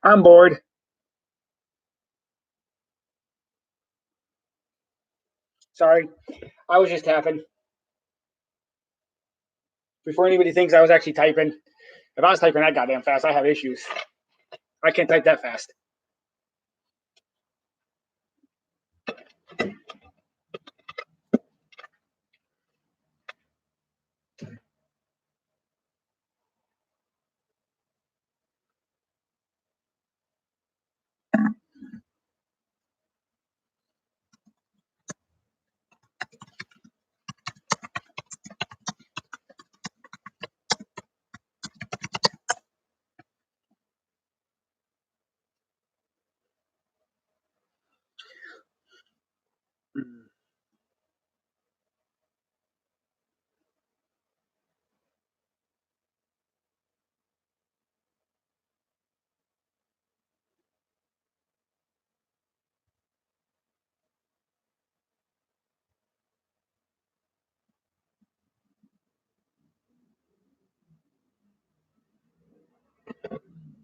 I'm bored. Sorry. I was just tapping. Before anybody thinks I was actually typing. If I was typing that goddamn fast, I have issues. I can't type that fast.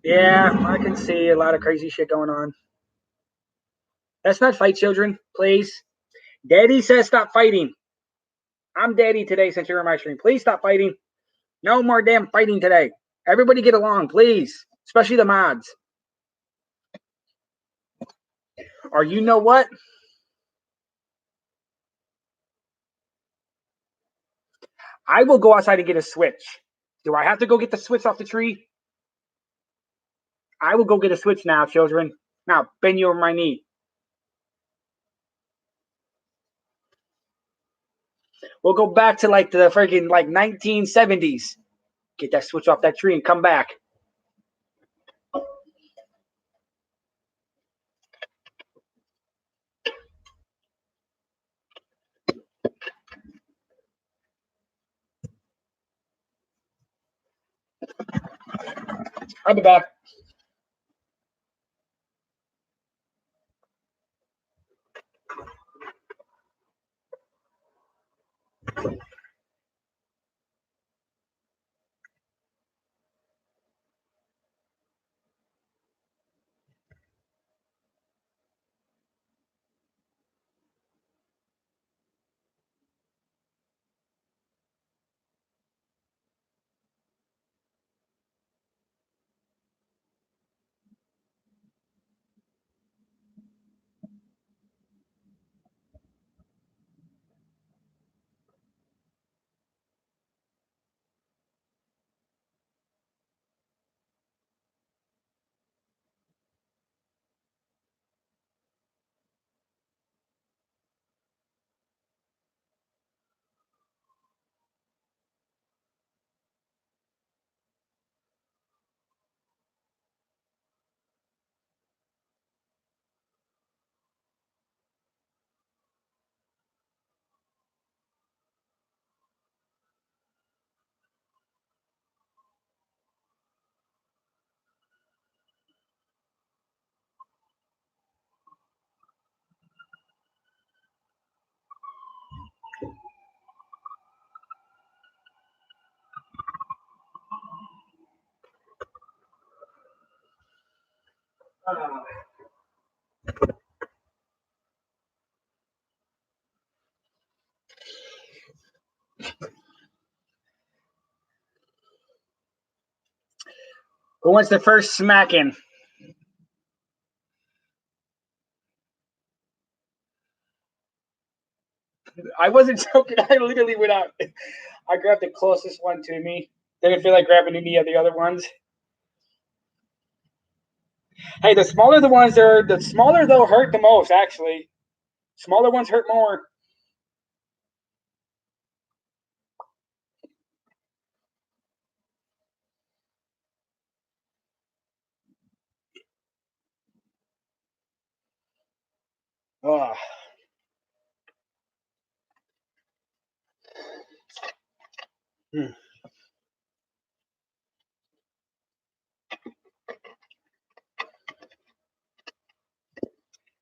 Yeah, I can see a lot of crazy shit going on. Let's not fight children, please. Daddy says stop fighting. I'm daddy today since you're in my stream. Please stop fighting. No more damn fighting today. Everybody get along, please. Especially the mods. Or you know what? I will go outside and get a switch. Do I have to go get the switch off the tree? I will go get a switch now, children. Now, bend you over my knee. We'll go back to like the freaking like 1970s. Get that switch off that tree and come back. I'll be back. Who wants the first smacking? I wasn't joking. I literally went out. I grabbed the closest one to me. Didn't feel like grabbing any of the other ones. Hey, the smaller the ones are, the smaller they'll hurt the most, actually. Smaller ones hurt more. Oh. Hmm.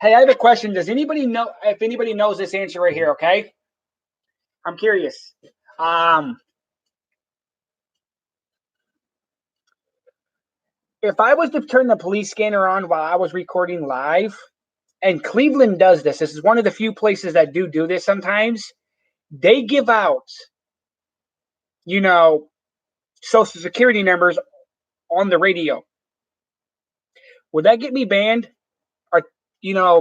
Hey, I have a question. Does anybody know if anybody knows this answer right here? Okay, I'm curious. If I was to turn the police scanner on while I was recording live, and Cleveland does this. This is one of the few places that do this sometimes. They give out, you know, social security numbers on the radio. Would that get me banned? Or,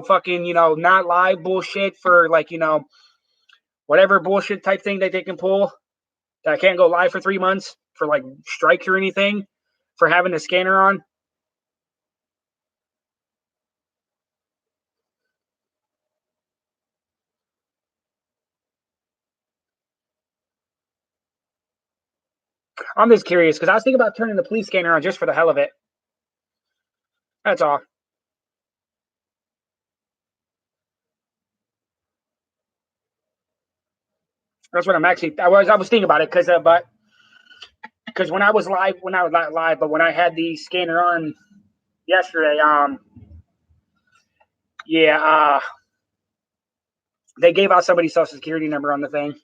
fucking, not live bullshit for like, whatever bullshit type thing that they can pull that I can't go live for 3 months for like strikes or anything for having the scanner on? I'm just curious because I was thinking about turning the police scanner on just for the hell of it. That's all. That's what I'm actually. I was thinking about it because when I was live, not live, but when I had the scanner on yesterday, yeah, they gave out somebody's social security number on the thing.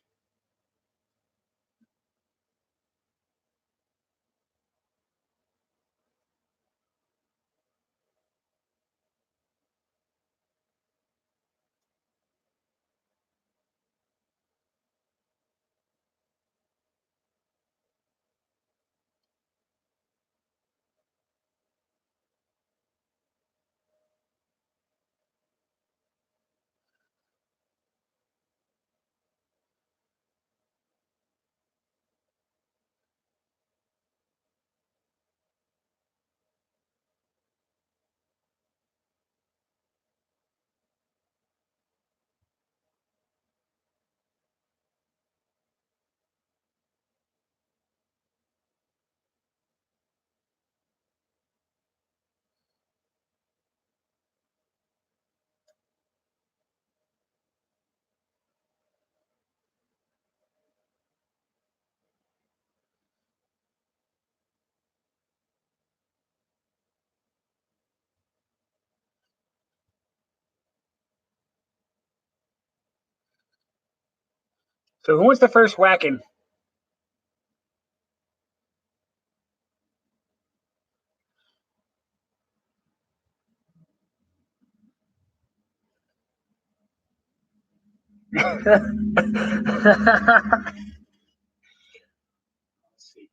So who wants the first whacking? Let's see.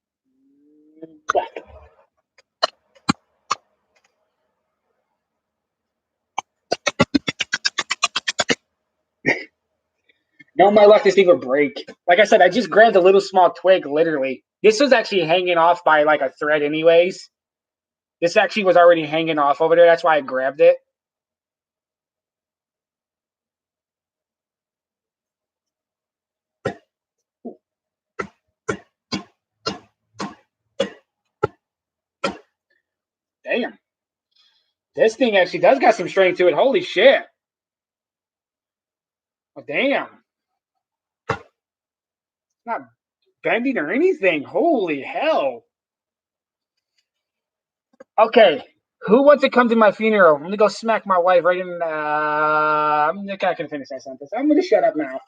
No, my luck, this thing would break. Like I said, I just grabbed a little small twig, literally. This was actually hanging off by like a thread, anyways. This actually was already hanging off over there. That's why I grabbed it. Damn. This thing actually does got some strength to it. Holy shit. Oh, damn. Not bending or anything. Holy hell. Okay. Who wants to come to my funeral? I'm going to go smack my wife right in. I'm not going to finish that sentence. I'm going to shut up now.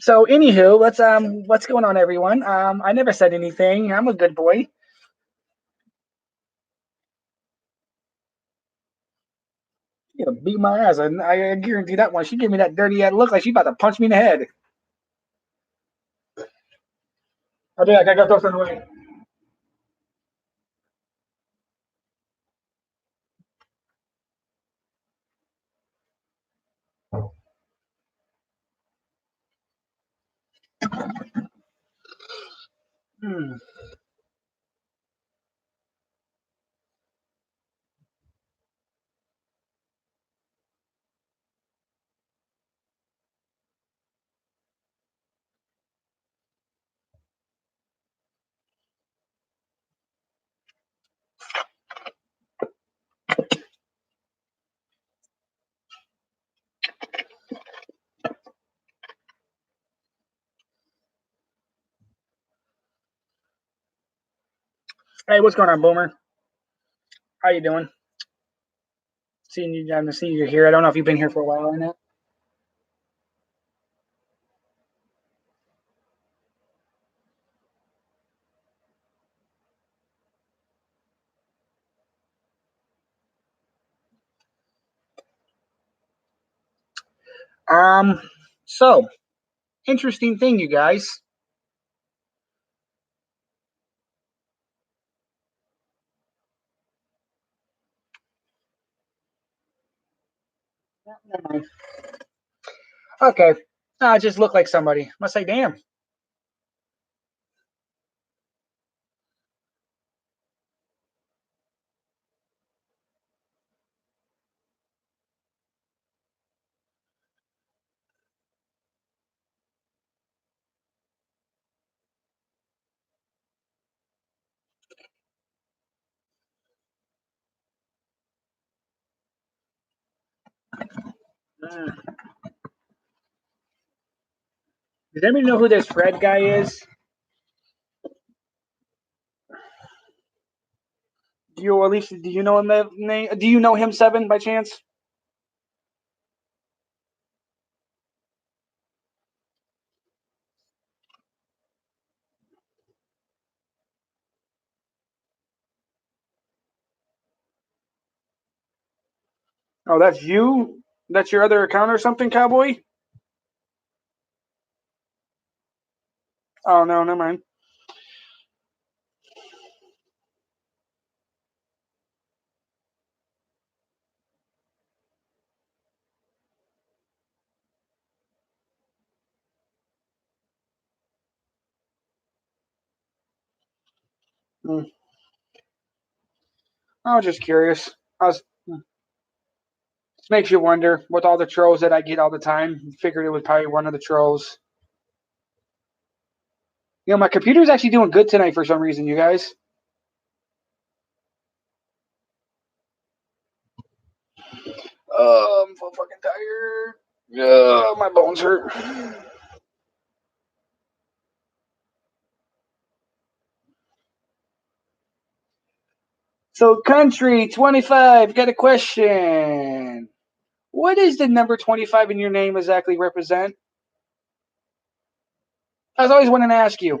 So anywho, what's going on, everyone? I never said anything. I'm a good boy. You know, beat my ass. I guarantee that one. She gave me that dirty ass look like she about to punch me in the head. I did. I got those on the way. Hmm. Hey, what's going on, Boomer? How you doing? Seeing you, I'm seeing you here. I don't know if you've been here for a while or not. Um. So interesting thing, you guys. Never mind. Okay. I just look like somebody. I must say, damn. Mm. Does anybody know who this Fred guy is? Do you, or at least, do you know him? Do you know him, Seven, by chance? Oh, that's you. That's your other account or something, Cowboy. Oh no, never mind. Mm. I was just curious. I was. This makes you wonder with all the trolls that I get all the time. Figured it was probably one of the trolls. You know, my computer's actually doing good tonight for some reason, you guys. I'm so fucking tired. My bones hurt. So, country 25, got a question. What does the number 25 in your name exactly represent? I was always wanting to ask you.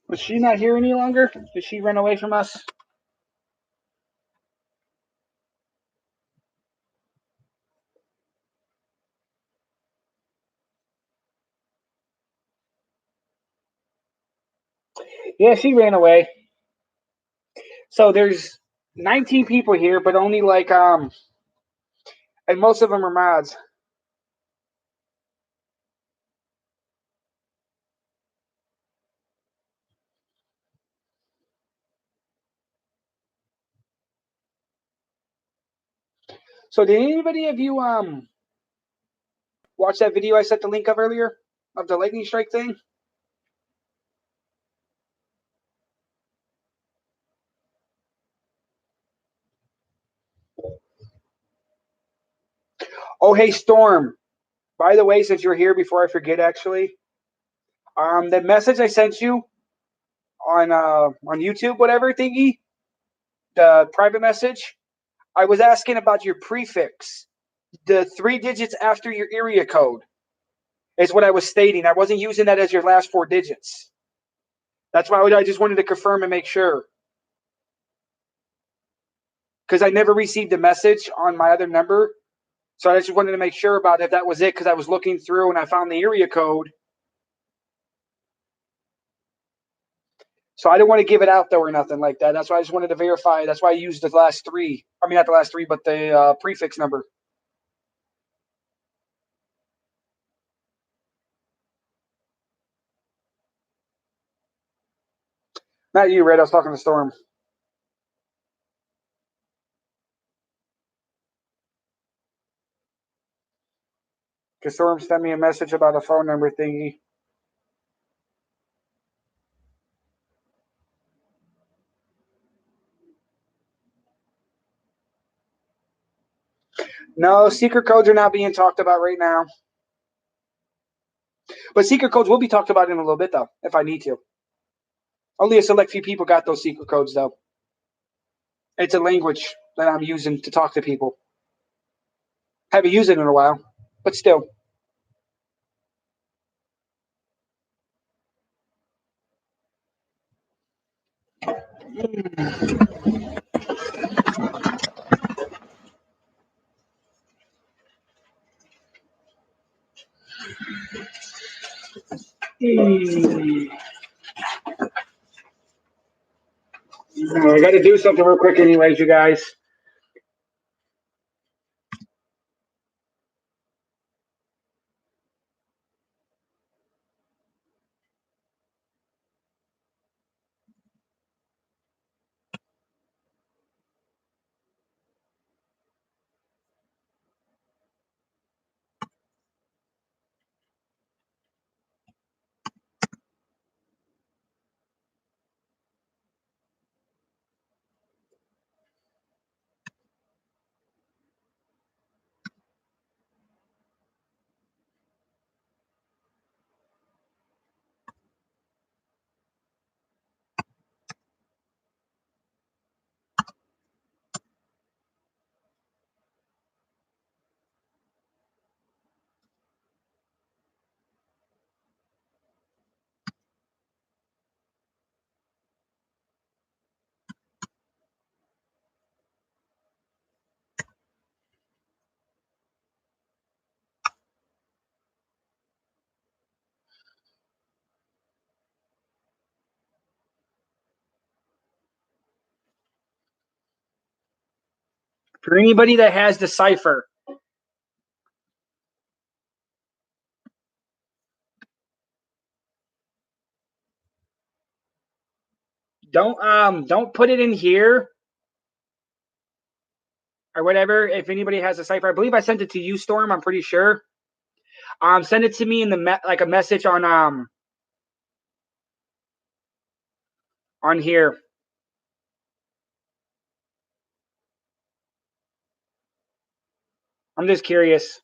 Was she not here any longer? Did she run away from us? Yeah, she ran away. So there's 19 people here, but only like and most of them are mods. So did anybody of you watch that video I sent the link of earlier of the lightning strike thing? Oh, hey Storm. By the way, since you're here, before I forget, actually, the message I sent you on YouTube, whatever thingy, the private message, I was asking about your prefix, the 3 digits after your area code, is what I was stating. I wasn't using that as your last 4 digits. That's why I just wanted to confirm and make sure. Because I never received a message on my other number. So I just wanted to make sure about if that was it, because I was looking through and I found the area code. So I didn't want to give it out though or nothing like that. That's why I just wanted to verify. That's why I used the last three. I mean, not the last three, but the prefix number. Not you, Red. I was talking to Storm. Because Storm sent me a message about a phone number thingy. No, secret codes are not being talked about right now. But secret codes will be talked about in a little bit, though, if I need to. Only a select few people got those secret codes, though. It's a language that I'm using to talk to people. Haven't used it in a while, but still. I got to do something real quick, anyways, you guys. For anybody that has the cipher, don't put it in here or whatever. If anybody has a cipher, I believe I sent it to you, Storm. I'm pretty sure. Send it to me in the like a message on here. I'm just curious.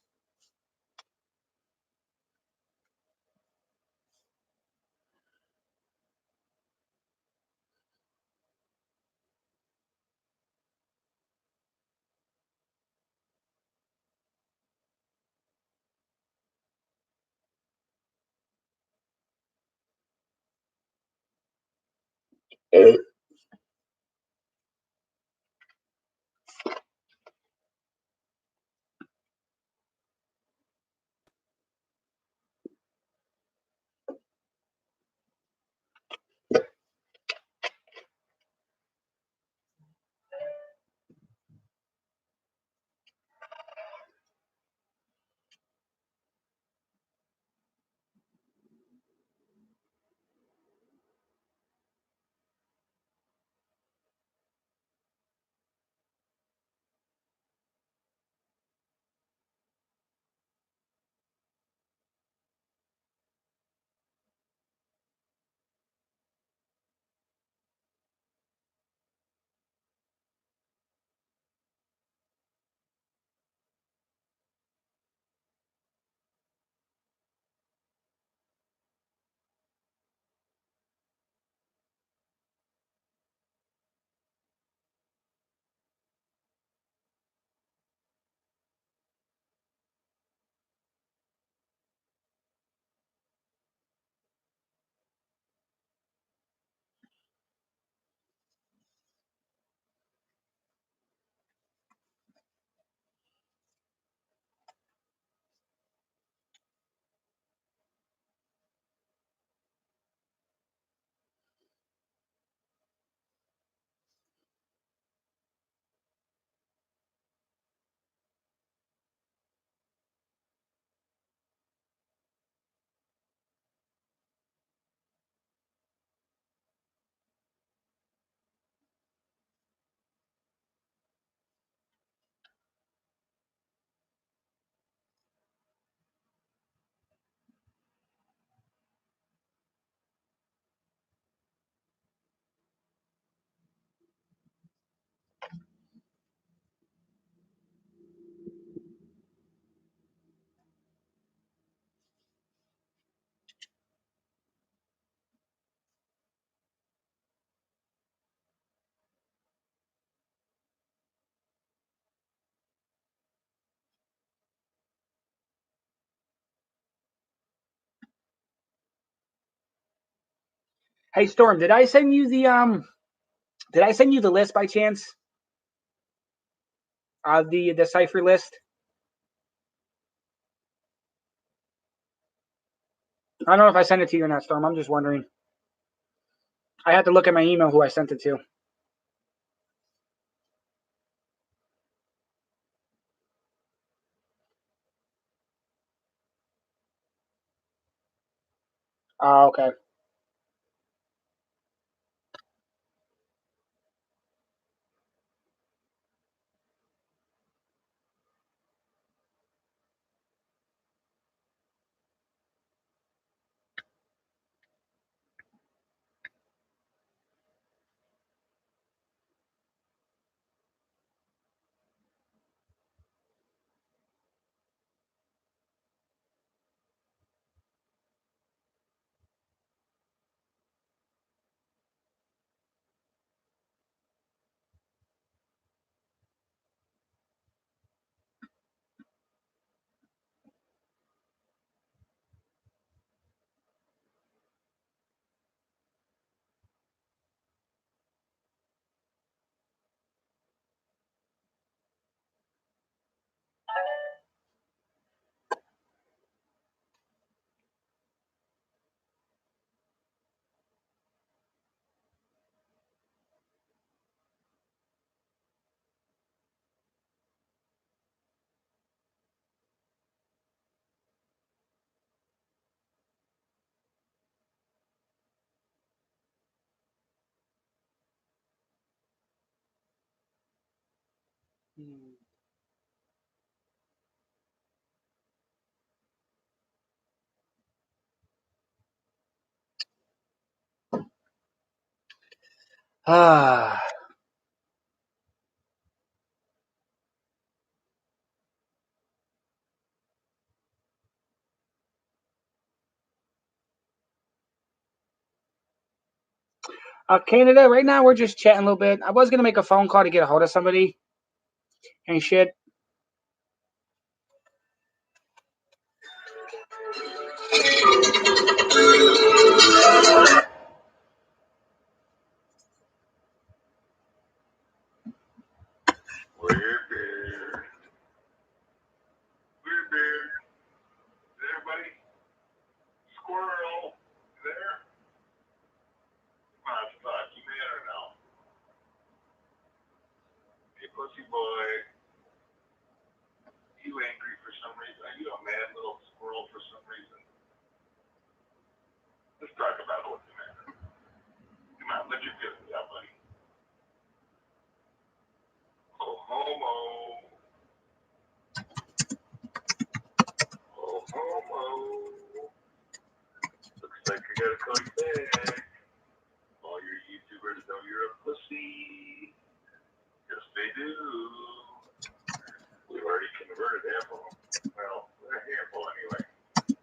Hey, Storm, did I send you the list by chance? The cipher list. I don't know if I sent it to you or not, Storm. I'm just wondering. I had to look at my email who I sent it to. Oh, okay. Ah. Canada, right now we're just chatting a little bit. I was going to make a phone call to get a hold of somebody and shit. Weird bear. Weird bear. Is there, buddy? Squirrel. You there? Come on, fuck. You man or no? Hey, pussy boy. You angry for some reason? Are you a mad little squirrel for some reason? Let's talk about what's the matter. Come on, let your feelings out, buddy. Oh, homo. Oh, homo. Looks like I gotta call you back. All your YouTubers know you're a pussy. Yes, they do. We've already converted half of them. Well, a handful anyway.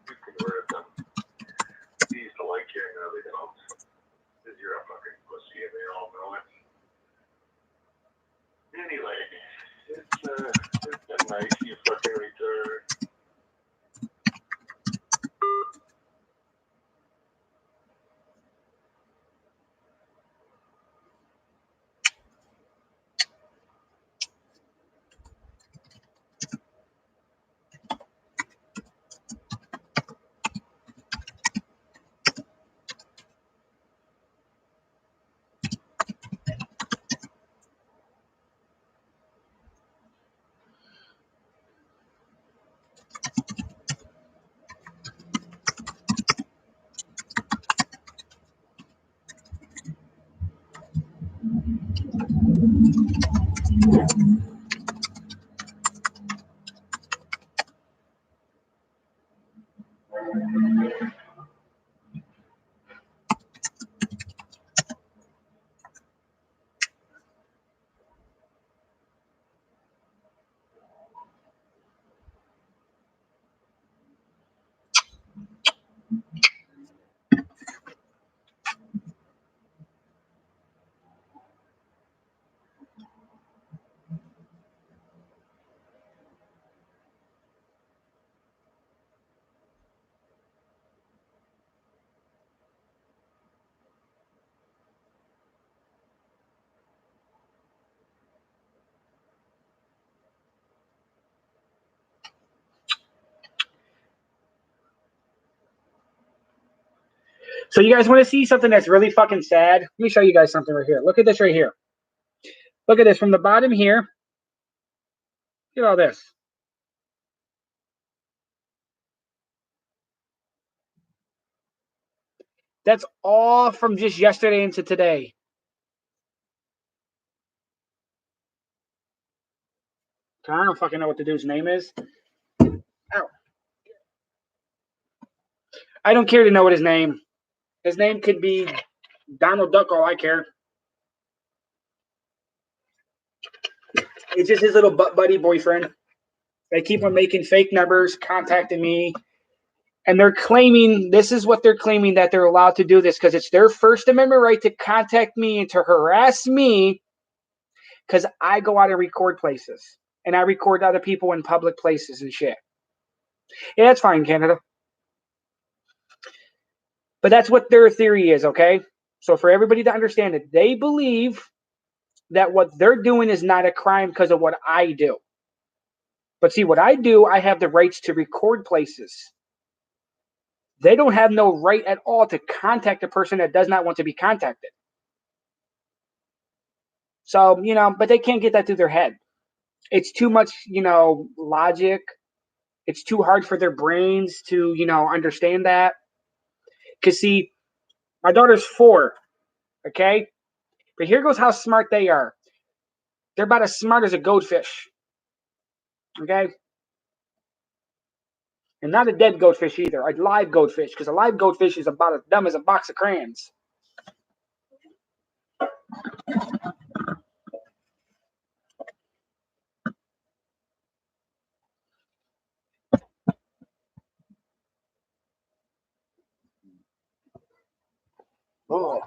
We've converted them. They used to like you, now they don't. Because you're a fucking pussy and they all know it. Anyway, it's been nice, you fucking retard. So you guys want to see something that's really fucking sad? Let me show you guys something right here. Look at this right here. Look at this from the bottom here. Look at all this. That's all from just yesterday into today. I don't fucking know what the dude's name is. Ow. I don't care to know what his name. His name could be Donald Duck, all I care. It's just his little butt buddy boyfriend. They keep on making fake numbers, contacting me. And they're claiming, this is what they're claiming, that they're allowed to do this because it's their First Amendment right to contact me and to harass me because I go out and record places. And I record other people in public places and shit. Yeah, that's fine, Canada. But that's what their theory is, okay? So for everybody to understand it, they believe that what they're doing is not a crime because of what I do. But see, what I do, I have the rights to record places. They don't have no right at all to contact a person that does not want to be contacted. So, but they can't get that through their head. It's too much, logic. It's too hard for their brains to, understand that. Because, see, my daughter's 4, okay? But here goes how smart they are. They're about as smart as a goldfish. Okay? And not a dead goldfish either, a live goldfish, because a live goldfish is about as dumb as a box of crayons. Oh.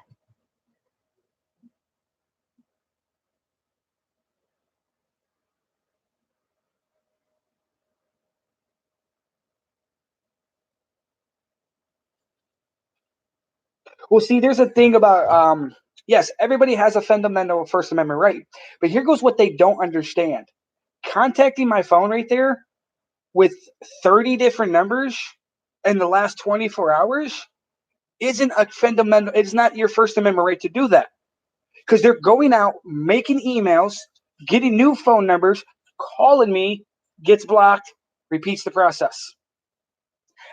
Well, see, there's a thing about yes, everybody has a fundamental First Amendment right, but here goes what they don't understand. Contacting my phone right there with 30 different numbers in the last 24 hours isn't a fundamental. It's not your First Amendment right to do that because they're going out making emails, getting new phone numbers, calling me, gets blocked, repeats the process,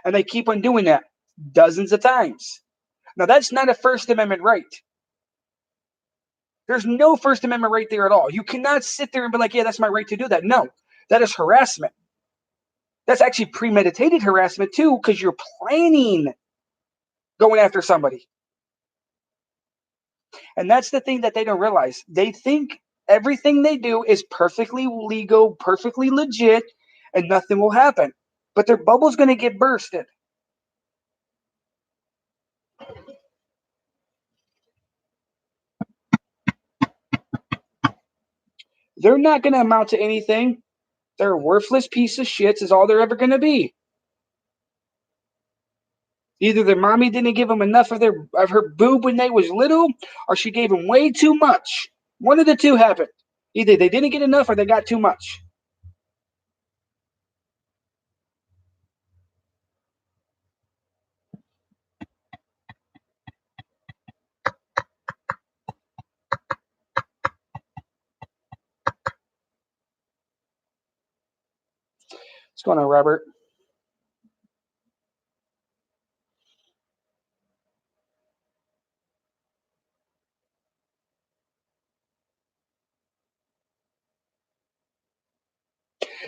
and they keep on doing that dozens of times. Now that's not a First Amendment right. There's no First Amendment right there at all. You cannot sit there and be like, yeah, that's my right to do that. No, that is harassment. That's actually premeditated harassment too, because you're planning going after somebody. And that's the thing that they don't realize. They think everything they do is perfectly legal, perfectly legit, and nothing will happen. But their bubble's going to get bursted. They're not going to amount to anything. They're a worthless piece of shit, is all they're ever going to be. Either their mommy didn't give them enough of her boob when they was little, or she gave them way too much. One of the two happened. Either they didn't get enough or they got too much. What's going on, Robert?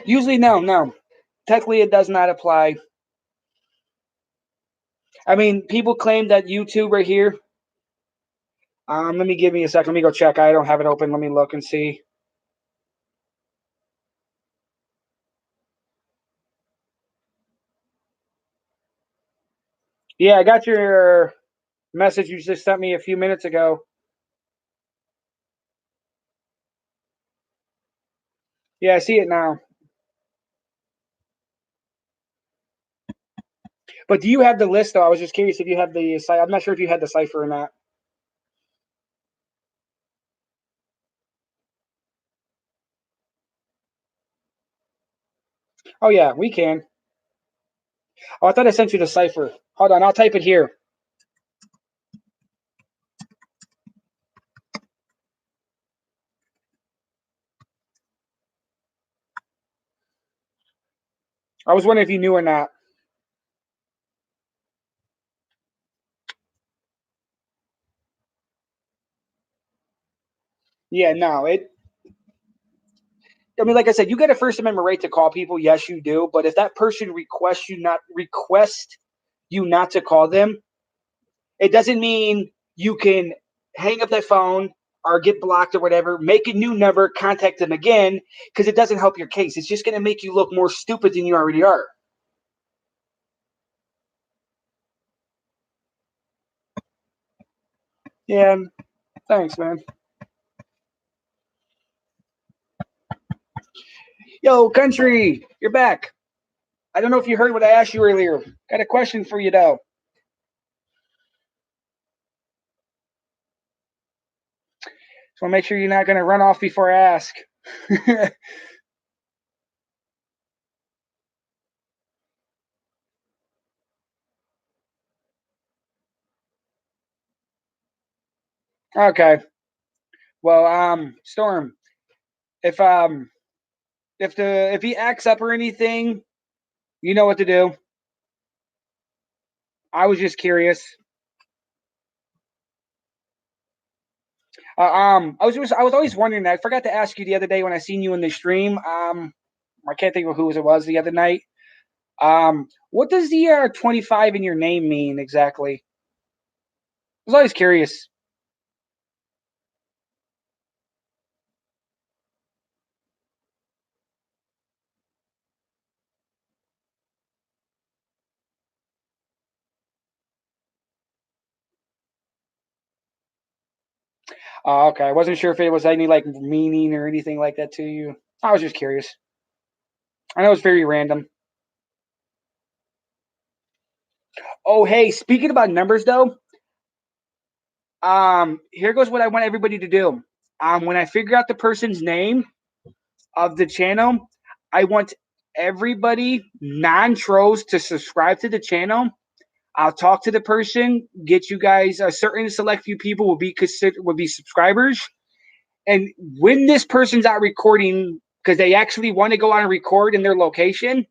Usually, no. Technically, it does not apply. I mean, people claim that YouTube right here. Let me give me a second. Let me go check. I don't have it open. Let me look and see. Yeah, I got your message you just sent me a few minutes ago. Yeah, I see it now. But do you have the list, though? I was just curious if you have the site. I'm not sure if you had the cipher or not. Oh, yeah, we can. Oh, I thought I sent you the cipher. Hold on, I'll type it here. I was wondering if you knew or not. Yeah, no, I mean, like I said, you get a First Amendment right to call people. Yes, you do. But if that person request you not to call them, it doesn't mean you can hang up that phone or get blocked or whatever. Make a new number, contact them again, because it doesn't help your case. It's just going to make you look more stupid than you already are. Yeah, thanks, man. Yo, country, you're back. I don't know if you heard what I asked you earlier. Got a question for you, though. So make sure you're not going to run off before I ask. Okay. Well, Storm, if if he acts up or anything, you know what to do. I was just curious. I was always wondering that. I forgot to ask you the other day when I seen you in the stream. I can't think of who it was the other night. What does the 25 in your name mean exactly? I was always curious. Okay, I wasn't sure if it was any like meaning or anything like that to you. I was just curious. I know it's very random. Oh, hey, speaking about numbers though, here goes what I want everybody to do. When I figure out the person's name of the channel, I want everybody non-trolls to subscribe to the channel. I'll talk to the person, get you guys a certain select few people will be subscribers. And when this person's out recording, because they actually want to go out and record in their location,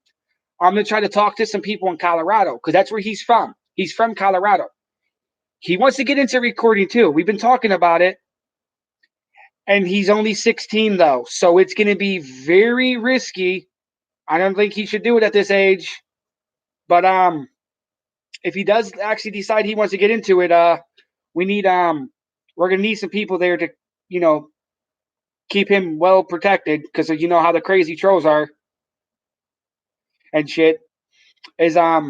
I'm gonna try to talk to some people in Colorado because that's where he's from. He's from Colorado. He wants to get into recording too. We've been talking about it, and he's only 16 though, so it's gonna be very risky. I don't think he should do it at this age. But if he does actually decide he wants to get into it, we need we're gonna need some people there to, you know, keep him well protected because you know how the crazy trolls are and shit. Is I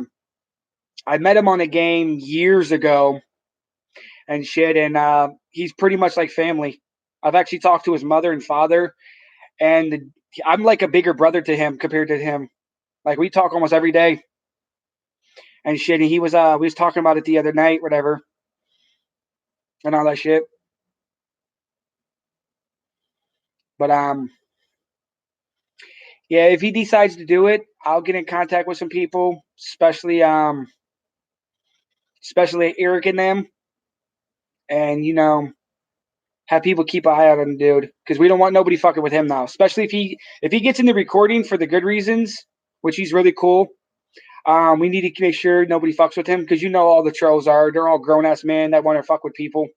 met him on a game years ago and shit, and he's pretty much like family. I've actually talked to his mother and father, and I'm like a bigger brother to him compared to him. Like we talk almost every day and shit. And he was we was talking about it the other night, whatever, and all that shit. But yeah, if he decides to do it, I'll get in contact with some people, especially Eric and them, and you know, have people keep an eye out on the dude because we don't want nobody fucking with him now. Especially if he gets into recording for the good reasons, which he's really cool. We need to make sure nobody fucks with him because you know all the trolls are. They're all grown ass men that want to fuck with people.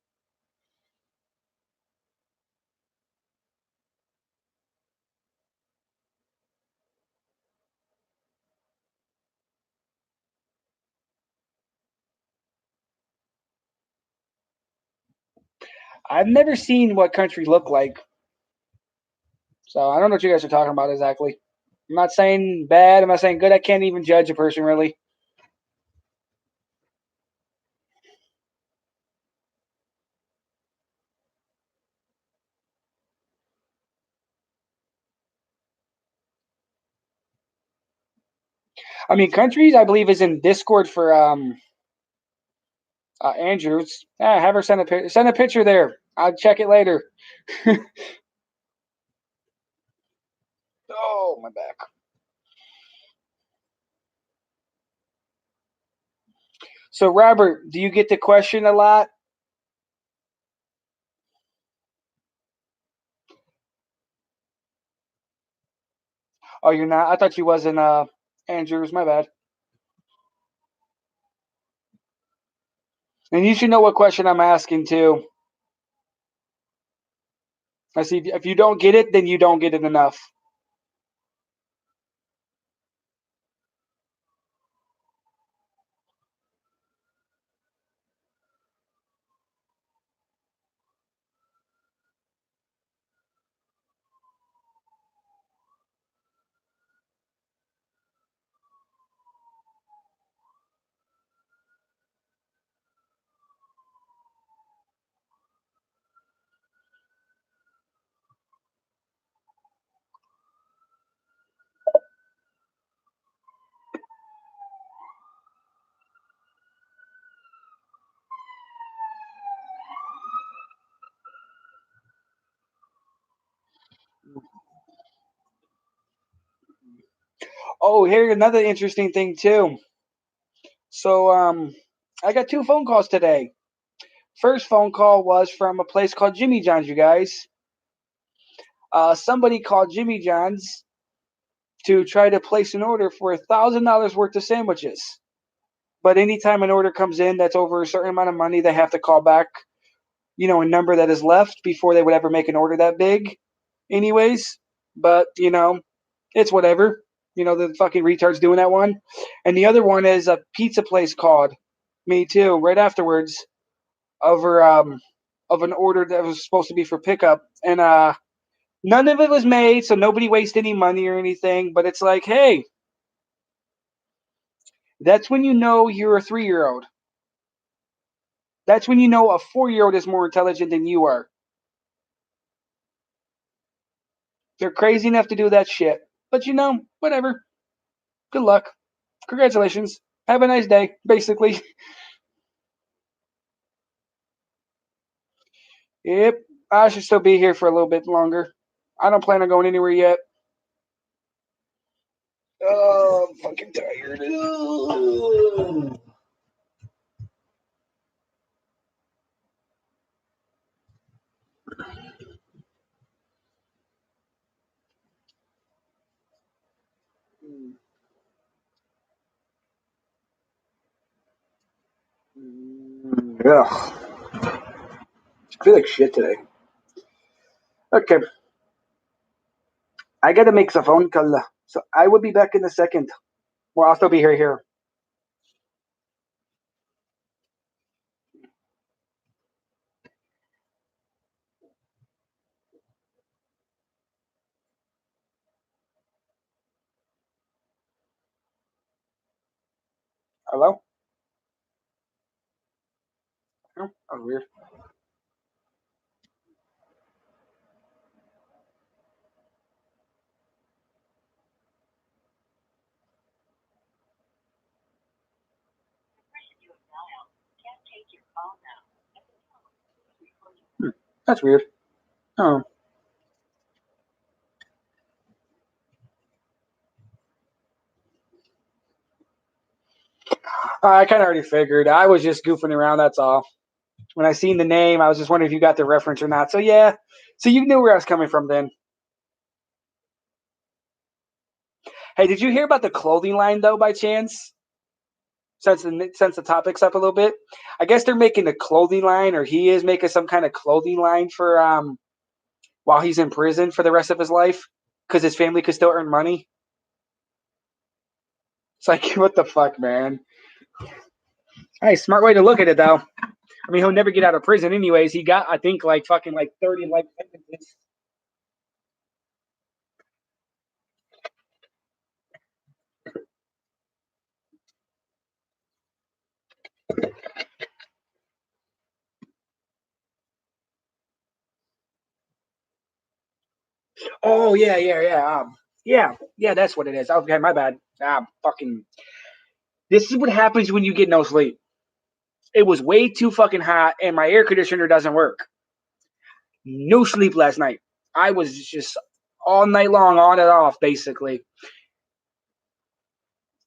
I've never seen what country look like, so I don't know what you guys are talking about exactly. I'm not saying bad. I'm not saying good. I can't even judge a person really. I mean, countries I believe is in Discord for Andrews. Yeah, have her send a picture there. I'll check it later. Oh, my back. So, Robert, do you get the question a lot? Oh, you're not. I thought you was in Andrews. My bad. And you should know what question I'm asking too. I see. If you don't get it, then you don't get it enough. Oh, here's another interesting thing too. So, I got two phone calls today. First phone call was from a place called Jimmy John's. You guys, somebody called Jimmy John's to try to place an order for $1,000 worth of sandwiches. But anytime an order comes in that's over a certain amount of money, they have to call back a number that is left before they would ever make an order that big, anyways. But it's whatever. The fucking retards doing that one, and the other one is a pizza place called me too. Right afterwards, over of an order that was supposed to be for pickup, and none of it was made, so nobody waste any money or anything. But it's like, hey, that's when you know you're a 3-year-old. That's when you know a 4-year-old is more intelligent than you are. They're crazy enough to do that shit. But whatever. Good luck. Congratulations. Have a nice day, basically. Yep. I should still be here for a little bit longer. I don't plan on going anywhere yet. Oh, I'm fucking tired. Ugh. Ugh. I feel like shit today. Okay. I gotta make some phone call. So I will be back in a second. Well, I'll still be here. Hello? Oh, that was weird. That's weird. Oh. I kind of already figured. I was just goofing around, that's all. When I seen the name, I was just wondering if you got the reference or not. So, yeah. So you knew where I was coming from then. Hey, did you hear about the clothing line, though, by chance? Since the topic's up a little bit, I guess they're making a clothing line, or he is making some kind of clothing line for while he's in prison for the rest of his life, because his family could still earn money. It's like, what the fuck, man? Hey, smart way to look at it, though. I mean, he'll never get out of prison, anyways. He got, I think, like fucking like 30 life sentences. Oh yeah. That's what it is. Okay, my bad. Fucking. This is what happens when you get no sleep. It was way too fucking hot, and my air conditioner doesn't work. No sleep last night. I was just all night long, on and off, basically.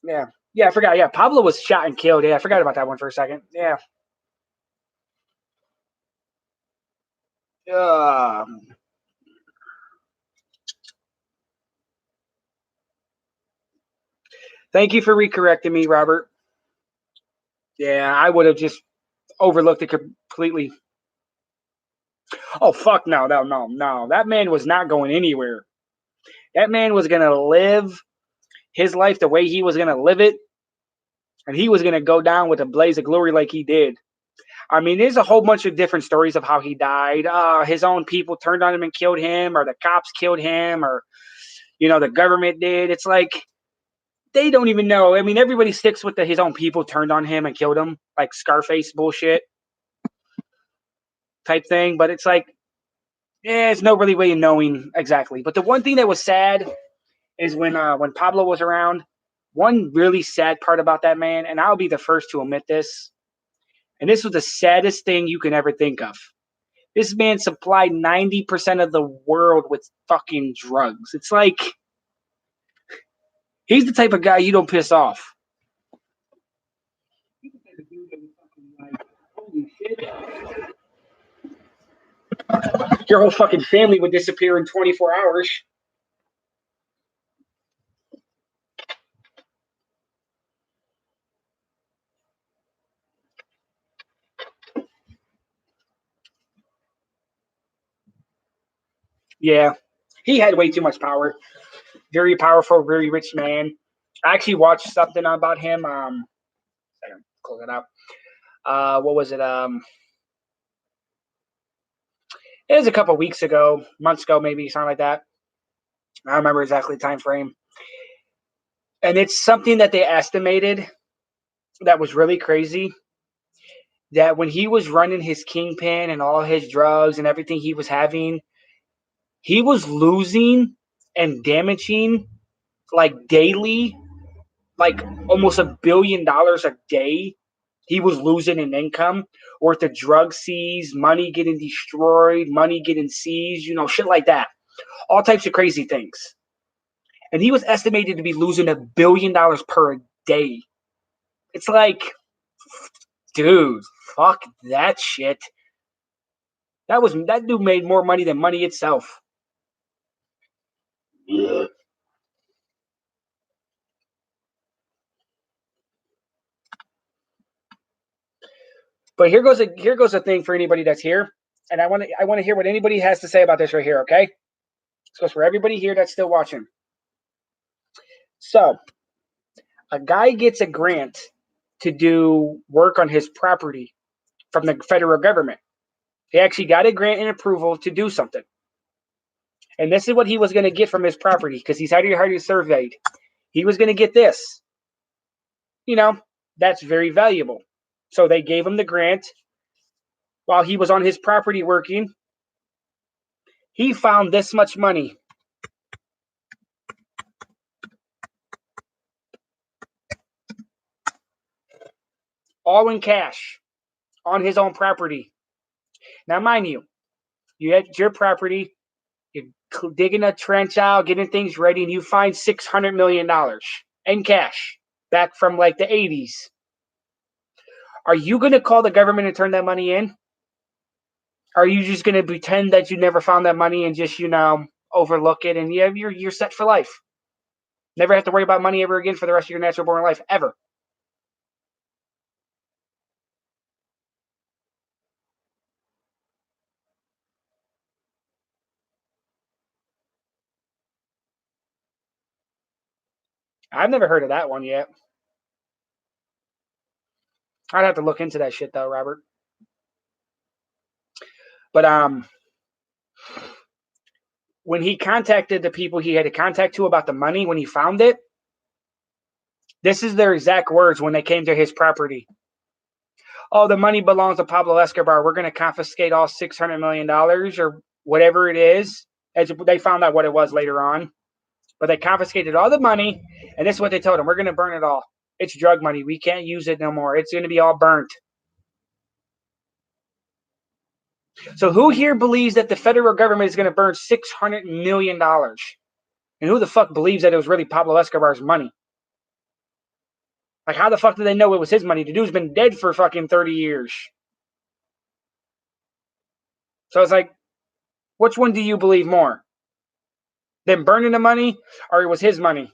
Yeah, I forgot. Yeah, Pablo was shot and killed. Yeah, I forgot about that one for a second. Yeah. Um, Thank you for recorrecting me, Robert. Yeah, I would have just overlooked it completely. Oh fuck no. That man was not going anywhere. That man was gonna live his life the way he was gonna live it, and he was gonna go down with a blaze of glory like he did. I mean, there's a whole bunch of different stories of how he died. His own people turned on him and killed him, or the cops killed him, or the government did. It's like they don't even know. I mean, everybody sticks with his own people turned on him and killed him, like Scarface bullshit type thing. But it's like, it's no really way of knowing exactly. But the one thing that was sad is when Pablo was around. One really sad part about that man, and I'll be the first to admit this, and this was the saddest thing you can ever think of. This man supplied 90% of the world with fucking drugs. It's like he's the type of guy you don't piss off. Your whole fucking family would disappear in 24 hours. Yeah, he had way too much power. Very powerful, very rich man. I actually watched something about him. Second, close it out. What was it? It was a couple weeks ago, months ago, maybe something like that. I don't remember exactly the time frame. And it's something that they estimated that was really crazy. That when he was running his kingpin and all his drugs and everything he was having, he was losing and damaging like daily, like almost $1 billion a day. He was losing in income worth of drug seized, money getting destroyed, money getting seized, shit like that. All types of crazy things. And he was estimated to be losing $1 billion per day. It's like, dude, fuck that shit. That dude made more money than money itself. Yeah. But here goes a thing for anybody that's here, and I want to hear what anybody has to say about this right here. Okay, this goes for everybody here that's still watching. So, a guy gets a grant to do work on his property from the federal government. He actually got a grant and approval to do something. And this is what he was going to get from his property because he's already surveyed. He was going to get this. That's very valuable. So they gave him the grant while he was on his property working. He found this much money. All in cash on his own property. Now, mind you, you had your property, you're digging a trench out, getting things ready, and you find $600 million in cash back from like the 80s. Are you going to call the government and turn that money in? Are you just going to pretend that you never found that money and just, overlook it and you're set for life? Never have to worry about money ever again for the rest of your natural born life, ever. I've never heard of that one yet. I'd have to look into that shit though, Robert. But when he contacted the people he had to contact to about the money when he found it, this is their exact words when they came to his property. Oh, the money belongs to Pablo Escobar. We're going to confiscate all $600 million or whatever it is. As they found out what it was later on. But they confiscated all the money, and this is what they told him. We're going to burn it all. It's drug money. We can't use it no more. It's going to be all burnt. So who here believes that the federal government is going to burn $600 million? And who the fuck believes that it was really Pablo Escobar's money? Like, how the fuck did they know it was his money? The dude's been dead for fucking 30 years. So it's like, which one do you believe more? Them burning the money, or it was his money?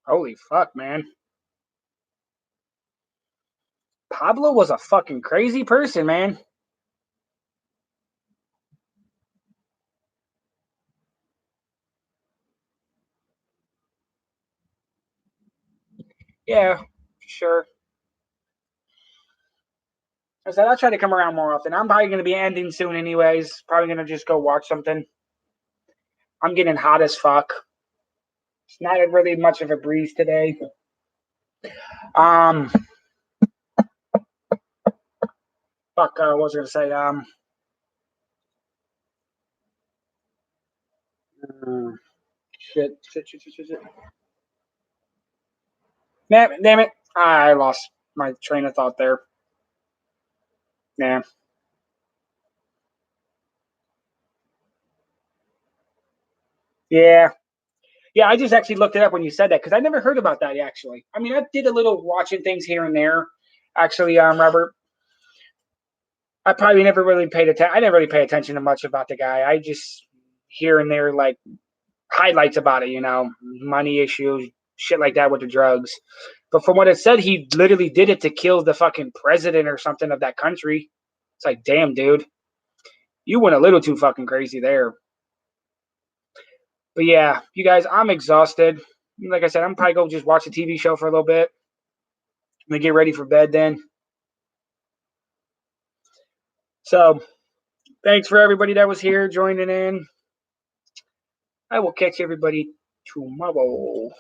Holy fuck, man. Pablo was a fucking crazy person, man. Yeah, sure. I said I'll try to come around more often. I'm probably going to be ending soon, anyways. Probably going to just go watch something. I'm getting hot as fuck. It's not really much of a breeze today. Um, fuck. What was I going to say? Shit. Damn it. I lost my train of thought there. Yeah. Yeah. Yeah, I just actually looked it up when you said that because I never heard about that actually. I mean, I did a little watching things here and there. Actually, Robert, I probably never really paid attention. I never really pay attention to much about the guy. I just here and there like highlights about it, money issues, shit like that with the drugs. But from what it said, he literally did it to kill the fucking president or something of that country. It's like, damn, dude, you went a little too fucking crazy there. But yeah, you guys, I'm exhausted. Like I said, I'm probably going to just watch a TV show for a little bit. I'm going to get ready for bed then. So thanks for everybody that was here joining in. I will catch everybody tomorrow.